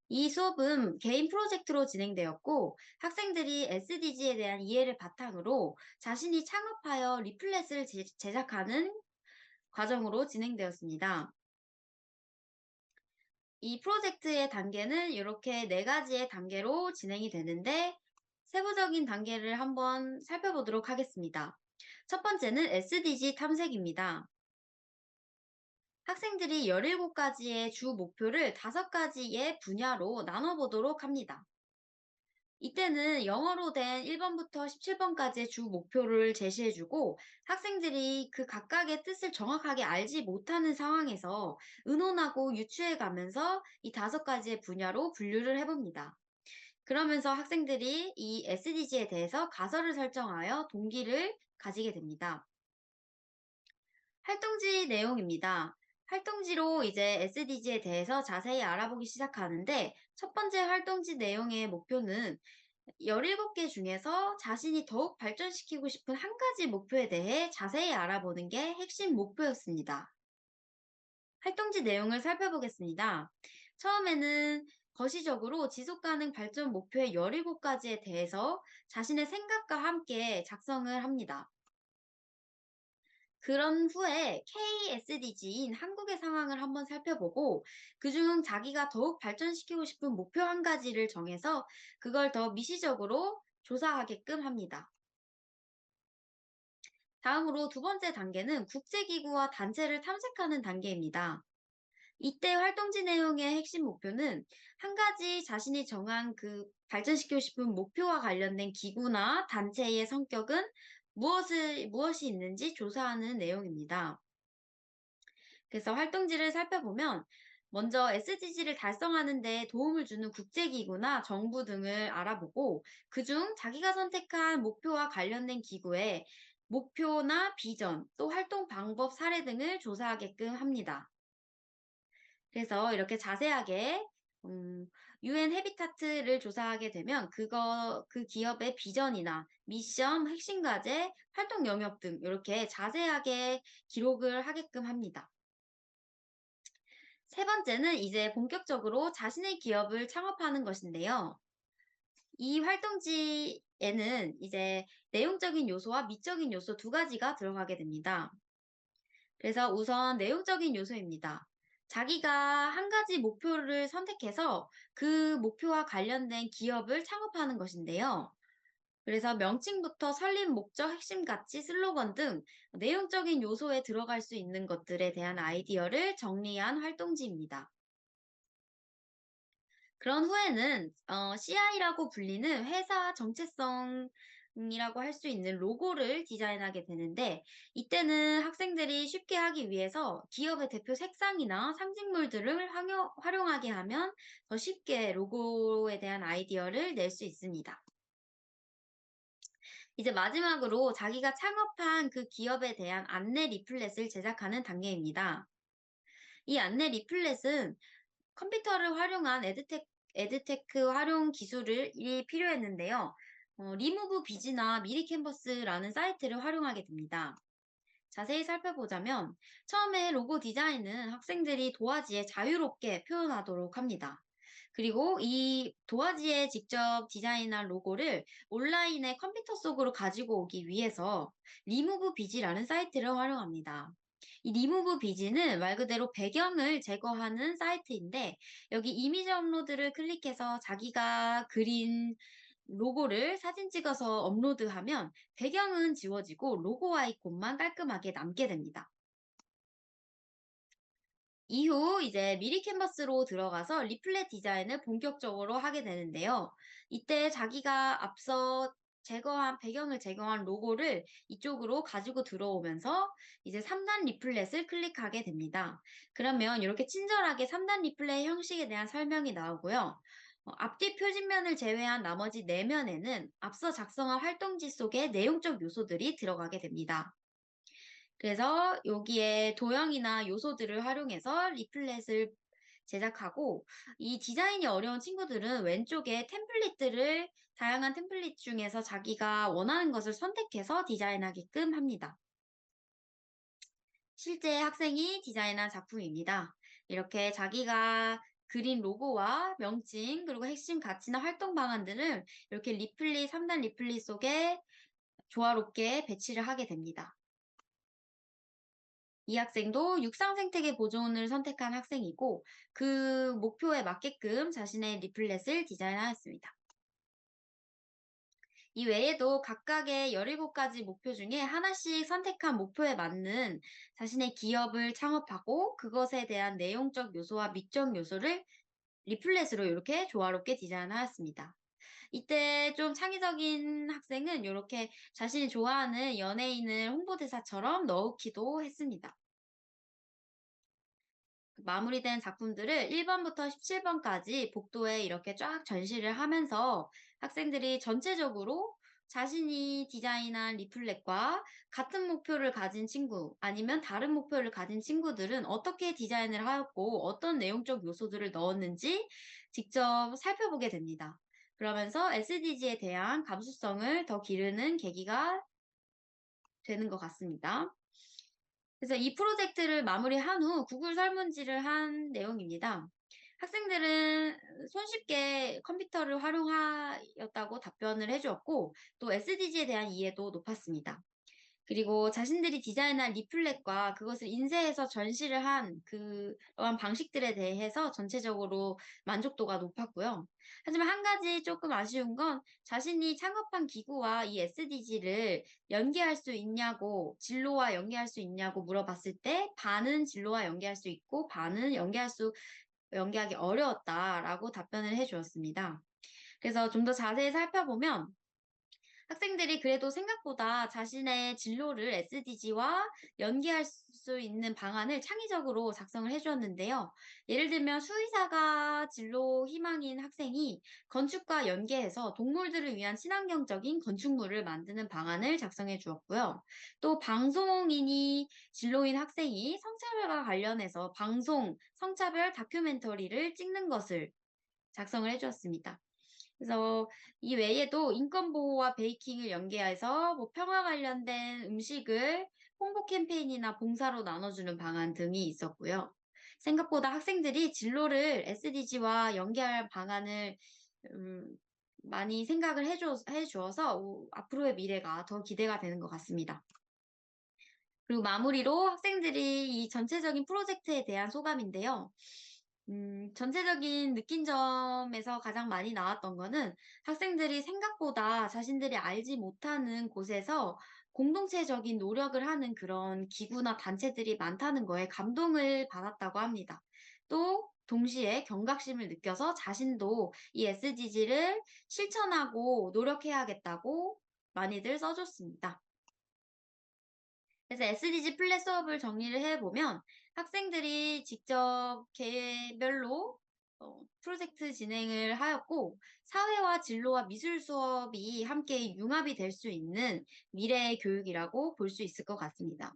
이 수업은 개인 프로젝트로 진행되었고 학생들이 SDG에 대한 이해를 바탕으로 자신이 창업하여 리플렛을 제작하는 과정으로 진행되었습니다. 이 프로젝트의 단계는 이렇게 4가지의 단계로 진행이 되는데 세부적인 단계를 한번 살펴보도록 하겠습니다. 첫 번째는 SDG 탐색입니다. 학생들이 17가지의 주 목표를 5가지의 분야로 나눠보도록 합니다. 이때는 영어로 된 1번부터 17번까지의 주 목표를 제시해주고 학생들이 그 각각의 뜻을 정확하게 알지 못하는 상황에서 의논하고 유추해가면서 이 5가지의 분야로 분류를 해봅니다. 그러면서 학생들이 이 SDG에 대해서 가설을 설정하여 동기를 가지게 됩니다. 활동지 내용입니다. 활동지로 이제 SDG에 대해서 자세히 알아보기 시작하는데 첫 번째 활동지 내용의 목표는 17개 중에서 자신이 더욱 발전시키고 싶은 한 가지 목표에 대해 자세히 알아보는 게 핵심 목표였습니다. 활동지 내용을 살펴보겠습니다. 처음에는 거시적으로 지속가능 발전 목표의 17가지에 대해서 자신의 생각과 함께 작성을 합니다. 그런 후에 KSDG인 한국의 상황을 한번 살펴보고 그중 자기가 더욱 발전시키고 싶은 목표 한 가지를 정해서 그걸 더 미시적으로 조사하게끔 합니다. 다음으로 두 번째 단계는 국제기구와 단체를 탐색하는 단계입니다. 이때 활동지 내용의 핵심 목표는 한 가지 자신이 정한 그 발전시키고 싶은 목표와 관련된 기구나 단체의 성격은 무엇이 있는지 조사하는 내용입니다. 그래서 활동지를 살펴보면 먼저 SDG를 달성하는 데 도움을 주는 국제기구나 정부 등을 알아보고 그중 자기가 선택한 목표와 관련된 기구의 목표나 비전, 또 활동 방법 사례 등을 조사하게끔 합니다. 그래서 이렇게 자세하게 UN 해비타트를 조사하게 되면 그 기업의 비전이나 미션, 핵심 과제, 활동 영역 등 이렇게 자세하게 기록을 하게끔 합니다. 세 번째는 이제 본격적으로 자신의 기업을 창업하는 것인데요. 이 활동지에는 이제 내용적인 요소와 미적인 요소 두 가지가 들어가게 됩니다. 그래서 우선 내용적인 요소입니다. 자기가 한 가지 목표를 선택해서 그 목표와 관련된 기업을 창업하는 것인데요. 그래서 명칭부터 설립 목적, 핵심 가치, 슬로건 등 내용적인 요소에 들어갈 수 있는 것들에 대한 아이디어를 정리한 활동지입니다. 그런 후에는 CI라고 불리는 회사 정체성이라고 할 수 있는 로고를 디자인하게 되는데 이때는 학생들이 쉽게 하기 위해서 기업의 대표 색상이나 상징물들을 활용하게 하면 더 쉽게 로고에 대한 아이디어를 낼 수 있습니다. 이제 마지막으로 자기가 창업한 그 기업에 대한 안내 리플렛을 제작하는 단계입니다. 이 안내 리플렛은 컴퓨터를 활용한 에드테크 활용 기술이 필요했는데요. 리무브 비지나 미리 캔버스라는 사이트를 활용하게 됩니다. 자세히 살펴보자면 처음에 로고 디자인은 학생들이 도화지에 자유롭게 표현하도록 합니다. 그리고 이 도화지에 직접 디자인한 로고를 온라인에 컴퓨터 속으로 가지고 오기 위해서 리무브 비지라는 사이트를 활용합니다. 이 리무브 비지는 말 그대로 배경을 제거하는 사이트인데 여기 이미지 업로드를 클릭해서 자기가 그린 로고를 사진 찍어서 업로드하면 배경은 지워지고 로고 아이콘만 깔끔하게 남게 됩니다. 이후 이제 미리 캔버스로 들어가서 리플렛 디자인을 본격적으로 하게 되는데요. 이때 자기가 앞서 배경을 제거한 로고를 이쪽으로 가지고 들어오면서 이제 3단 리플렛을 클릭하게 됩니다. 그러면 이렇게 친절하게 3단 리플렛 형식에 대한 설명이 나오고요. 앞뒤 표지면을 제외한 나머지 4면에는 앞서 작성한 활동지 속의 내용적 요소들이 들어가게 됩니다. 그래서 여기에 도형이나 요소들을 활용해서 리플렛을 제작하고 이 디자인이 어려운 친구들은 왼쪽에 다양한 템플릿 중에서 자기가 원하는 것을 선택해서 디자인하게끔 합니다. 실제 학생이 디자인한 작품입니다. 이렇게 자기가 그린 로고와 명칭 그리고 핵심 가치나 활동 방안들을 이렇게 3단 리플릿 속에 조화롭게 배치를 하게 됩니다. 이 학생도 육상 생태계 보존을 선택한 학생이고 그 목표에 맞게끔 자신의 리플렛을 디자인하였습니다. 이 외에도 각각의 17가지 목표 중에 하나씩 선택한 목표에 맞는 자신의 기업을 창업하고 그것에 대한 내용적 요소와 미적 요소를 리플렛으로 이렇게 조화롭게 디자인하였습니다. 이때 좀 창의적인 학생은 이렇게 자신이 좋아하는 연예인을 홍보대사처럼 넣기도 했습니다. 마무리된 작품들을 1번부터 17번까지 복도에 이렇게 쫙 전시를 하면서 학생들이 전체적으로 자신이 디자인한 리플렛과 같은 목표를 가진 친구 아니면 다른 목표를 가진 친구들은 어떻게 디자인을 하였고 어떤 내용적 요소들을 넣었는지 직접 살펴보게 됩니다. 그러면서 SDG에 대한 감수성을 더 기르는 계기가 되는 것 같습니다. 그래서 이 프로젝트를 마무리한 후 구글 설문지를 한 내용입니다. 학생들은 손쉽게 컴퓨터를 활용하였다고 답변을 해주었고 또 SDG에 대한 이해도 높았습니다. 그리고 자신들이 디자인한 리플렛과 그것을 인쇄해서 전시를 한 그러한 방식들에 대해서 전체적으로 만족도가 높았고요. 하지만 한 가지 조금 아쉬운 건 자신이 창업한 기구와 이 SDG를 연계할 수 있냐고, 진로와 연계할 수 있냐고 물어봤을 때 반은 진로와 연계할 수 있고 반은 연계하기 어려웠다라고 답변을 해주었습니다. 그래서 좀 더 자세히 살펴보면 학생들이 그래도 생각보다 자신의 진로를 SDG와 연계할 수 있는 방안을 창의적으로 작성을 해주었는데요. 예를 들면 수의사가 진로 희망인 학생이 건축과 연계해서 동물들을 위한 친환경적인 건축물을 만드는 방안을 작성해 주었고요. 또 방송인이 진로인 학생이 성차별과 관련해서 방송, 성차별 다큐멘터리를 찍는 것을 작성을 해주었습니다. 그래서 이 외에도 인권보호와 베이킹을 연계해서 뭐 평화 관련된 음식을 홍보 캠페인이나 봉사로 나눠주는 방안 등이 있었고요. 생각보다 학생들이 진로를 SDG와 연계할 방안을 많이 생각을 해주어서 앞으로의 미래가 더 기대가 되는 것 같습니다. 그리고 마무리로 학생들이 이 전체적인 프로젝트에 대한 소감인데요. 전체적인 느낀 점에서 가장 많이 나왔던 거는 학생들이 생각보다 자신들이 알지 못하는 곳에서 공동체적인 노력을 하는 그런 기구나 단체들이 많다는 거에 감동을 받았다고 합니다. 또 동시에 경각심을 느껴서 자신도 이 SDG를 실천하고 노력해야겠다고 많이들 써줬습니다. 그래서 SDG 플랫 수업을 정리를 해보면 학생들이 직접 개별로 프로젝트 진행을 하였고 사회와 진로와 미술 수업이 함께 융합이 될 수 있는 미래의 교육이라고 볼 수 있을 것 같습니다.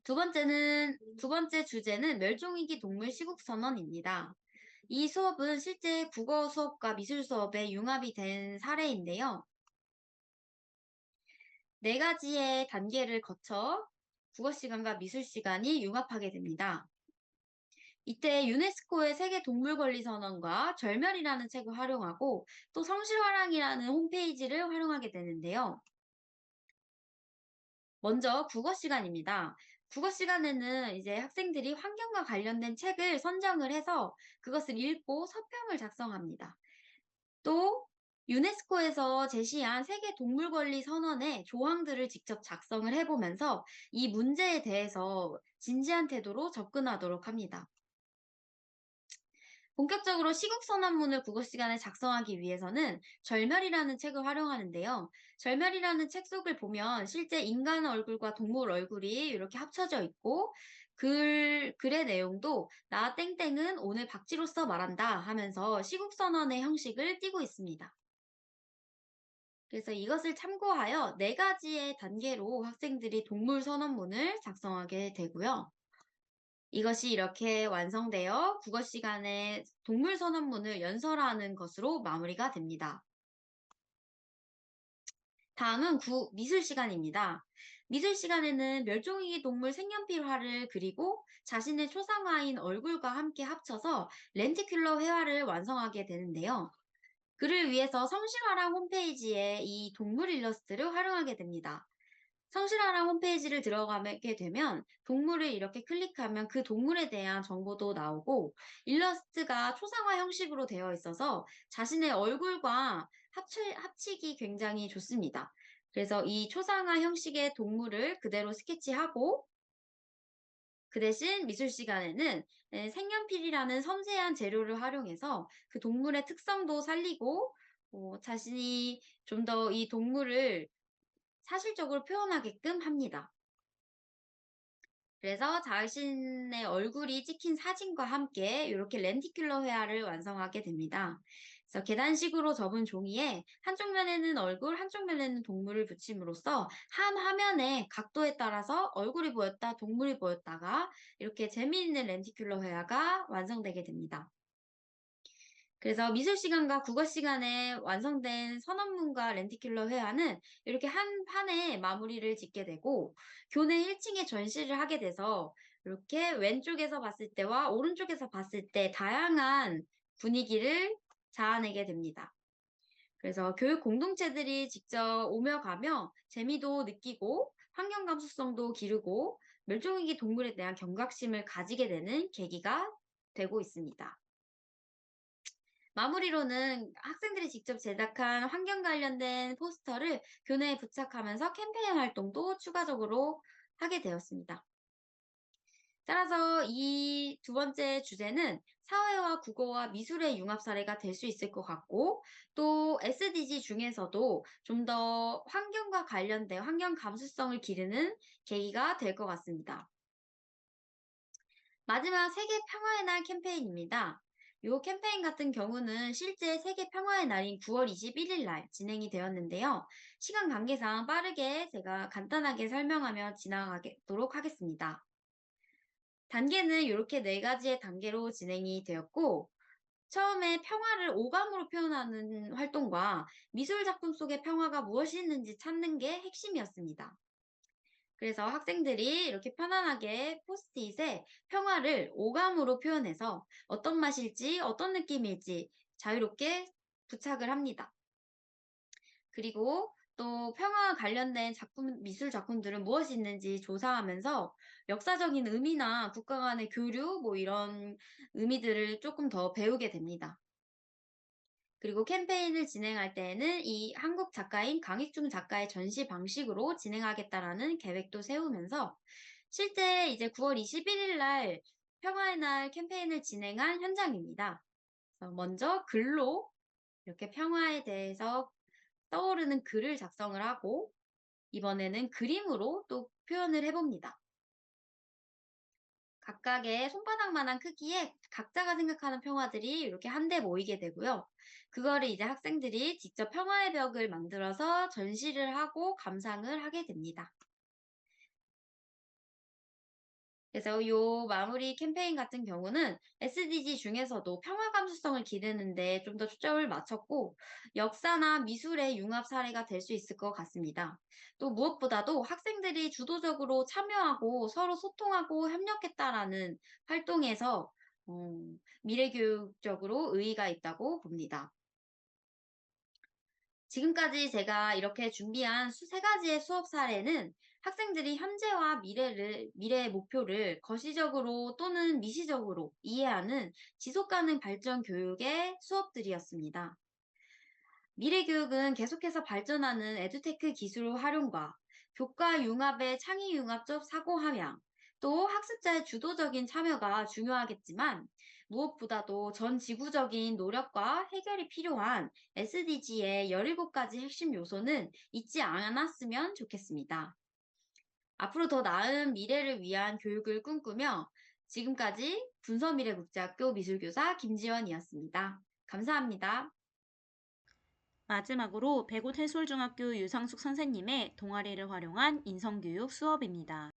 두 번째 주제는 멸종위기 동물 시국 선언입니다. 이 수업은 실제 국어 수업과 미술 수업에 융합이 된 사례인데요. 4가지의 단계를 거쳐 국어 시간과 미술 시간이 융합하게 됩니다. 이때 유네스코의 세계 동물 권리 선언과 절멸이라는 책을 활용하고 또 성실화랑이라는 홈페이지를 활용하게 되는데요. 먼저 국어 시간입니다. 국어 시간에는 이제 학생들이 환경과 관련된 책을 선정을 해서 그것을 읽고 서평을 작성합니다. 또 유네스코에서 제시한 세계 동물 권리 선언의 조항들을 직접 작성을 해보면서 이 문제에 대해서 진지한 태도로 접근하도록 합니다. 본격적으로 시국선언문을 국어 시간에 작성하기 위해서는 절멸이라는 책을 활용하는데요. 절멸이라는 책 속을 보면 실제 인간 얼굴과 동물 얼굴이 이렇게 합쳐져 있고 글의 내용도 나 땡땡은 오늘 박쥐로서 말한다 하면서 시국선언의 형식을 띠고 있습니다. 그래서 이것을 참고하여 4가지의 단계로 학생들이 동물선언문을 작성하게 되고요. 이것이 이렇게 완성되어 국어 시간에 동물선언문을 연설하는 것으로 마무리가 됩니다. 다음은 미술 시간입니다. 미술 시간에는 멸종위기 동물 색연필화를 그리고 자신의 초상화인 얼굴과 함께 합쳐서 렌티큘러 회화를 완성하게 되는데요. 그를 위해서 성실화랑 홈페이지에 이 동물 일러스트를 활용하게 됩니다. 성실화랑 홈페이지를 들어가게 되면 동물을 이렇게 클릭하면 그 동물에 대한 정보도 나오고 일러스트가 초상화 형식으로 되어 있어서 자신의 얼굴과 합치기 굉장히 좋습니다. 그래서 이 초상화 형식의 동물을 그대로 스케치하고 그 대신 미술 시간에는 색연필이라는 섬세한 재료를 활용해서 그 동물의 특성도 살리고 자신이 좀 더 이 동물을 사실적으로 표현하게끔 합니다. 그래서 자신의 얼굴이 찍힌 사진과 함께 이렇게 렌티큘러 회화를 완성하게 됩니다. 그래서 계단식으로 접은 종이에 한쪽 면에는 얼굴, 한쪽 면에는 동물을 붙임으로써 한 화면의 각도에 따라서 얼굴이 보였다, 동물이 보였다가 이렇게 재미있는 렌티큘러 회화가 완성되게 됩니다. 그래서 미술 시간과 국어 시간에 완성된 선언문과 렌티큘러 회화는 이렇게 한 판에 마무리를 짓게 되고 교내 1층에 전시를 하게 돼서 이렇게 왼쪽에서 봤을 때와 오른쪽에서 봤을 때 다양한 분위기를 자아내게 됩니다. 그래서 교육 공동체들이 직접 오며 가며 재미도 느끼고 환경 감수성도 기르고 멸종위기 동물에 대한 경각심을 가지게 되는 계기가 되고 있습니다. 마무리로는 학생들이 직접 제작한 환경 관련된 포스터를 교내에 부착하면서 캠페인 활동도 추가적으로 하게 되었습니다. 따라서 이 두 번째 주제는 사회와 국어와 미술의 융합 사례가 될 수 있을 것 같고, 또 SDG 중에서도 좀 더 환경과 관련된 환경 감수성을 기르는 계기가 될 것 같습니다. 마지막 세계 평화의 날 캠페인입니다. 이 캠페인 같은 경우는 실제 세계 평화의 날인 9월 21일 날 진행이 되었는데요. 시간 관계상 빠르게 제가 간단하게 설명하며 지나가도록 하겠습니다. 단계는 이렇게 4가지의 단계로 진행이 되었고, 처음에 평화를 오감으로 표현하는 활동과 미술 작품 속의 평화가 무엇이 있는지 찾는 게 핵심이었습니다. 그래서 학생들이 이렇게 편안하게 포스트잇에 평화를 오감으로 표현해서 어떤 맛일지 어떤 느낌일지 자유롭게 부착을 합니다. 그리고 또 평화와 관련된 미술 작품들은 무엇이 있는지 조사하면서 역사적인 의미나 국가 간의 교류 이런 의미들을 조금 더 배우게 됩니다. 그리고 캠페인을 진행할 때에는 이 한국 작가인 강익중 작가의 전시 방식으로 진행하겠다라는 계획도 세우면서 실제 이제 9월 21일 날 평화의 날 캠페인을 진행한 현장입니다. 그래서 먼저 글로 이렇게 평화에 대해서 떠오르는 글을 작성을 하고, 이번에는 그림으로 또 표현을 해봅니다. 각각의 손바닥만한 크기의 각자가 생각하는 평화들이 이렇게 한데 모이게 되고요. 그거를 이제 학생들이 직접 평화의 벽을 만들어서 전시를 하고 감상을 하게 됩니다. 그래서 이 마무리 캠페인 같은 경우는 SDG 중에서도 평화 감수성을 기르는데 좀 더 초점을 맞췄고, 역사나 미술의 융합 사례가 될 수 있을 것 같습니다. 또 무엇보다도 학생들이 주도적으로 참여하고 서로 소통하고 협력했다라는 활동에서 미래교육적으로 의의가 있다고 봅니다. 지금까지 제가 이렇게 준비한 3가지의 수업 사례는 학생들이 현재와 미래의 목표를 거시적으로 또는 미시적으로 이해하는 지속가능 발전 교육의 수업들이었습니다. 미래교육은 계속해서 발전하는 에듀테크 기술 활용과 교과 융합의 창의 융합적 사고 함양, 또 학습자의 주도적인 참여가 중요하겠지만, 무엇보다도 전 지구적인 노력과 해결이 필요한 SDG의 17가지 핵심 요소는 잊지 않았으면 좋겠습니다. 앞으로 더 나은 미래를 위한 교육을 꿈꾸며 지금까지 군서미래국제학교 미술교사 김지원이었습니다. 감사합니다. 마지막으로 백옷 해솔중학교 유상숙 선생님의 동아리를 활용한 인성교육 수업입니다.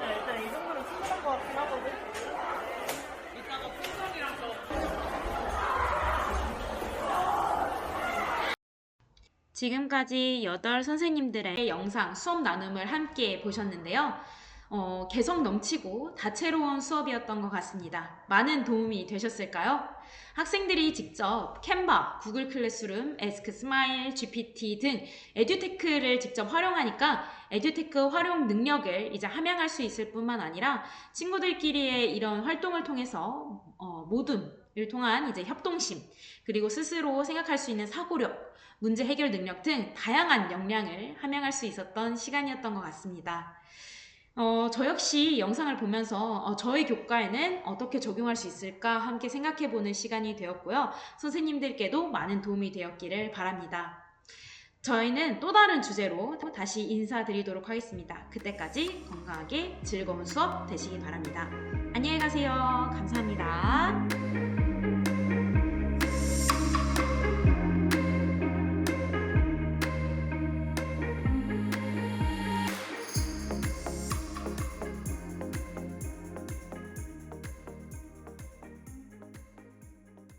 일단 이 정도면 충분한 것 같긴 하거든. 이따가 풍선이랑 지금까지 8 선생님들의 영상 수업 나눔을 함께 보셨는데요. 개성 넘치고 다채로운 수업이었던 것 같습니다. 많은 도움이 되셨을까요? 학생들이 직접 캔바, 구글 클래스룸, 에스크 스마일, GPT 등 에듀테크를 직접 활용하니까 에듀테크 활용 능력을 이제 함양할 수 있을 뿐만 아니라 친구들끼리의 이런 활동을 통해서 모둠을 통한 이제 협동심, 그리고 스스로 생각할 수 있는 사고력, 문제 해결 능력 등 다양한 역량을 함양할 수 있었던 시간이었던 것 같습니다. 저 역시 영상을 보면서 저의 교과에는 어떻게 적용할 수 있을까 함께 생각해보는 시간이 되었고요. 선생님들께도 많은 도움이 되었기를 바랍니다. 저희는 또 다른 주제로 다시 인사드리도록 하겠습니다. 그때까지 건강하게 즐거운 수업 되시기 바랍니다. 안녕히 가세요. 감사합니다.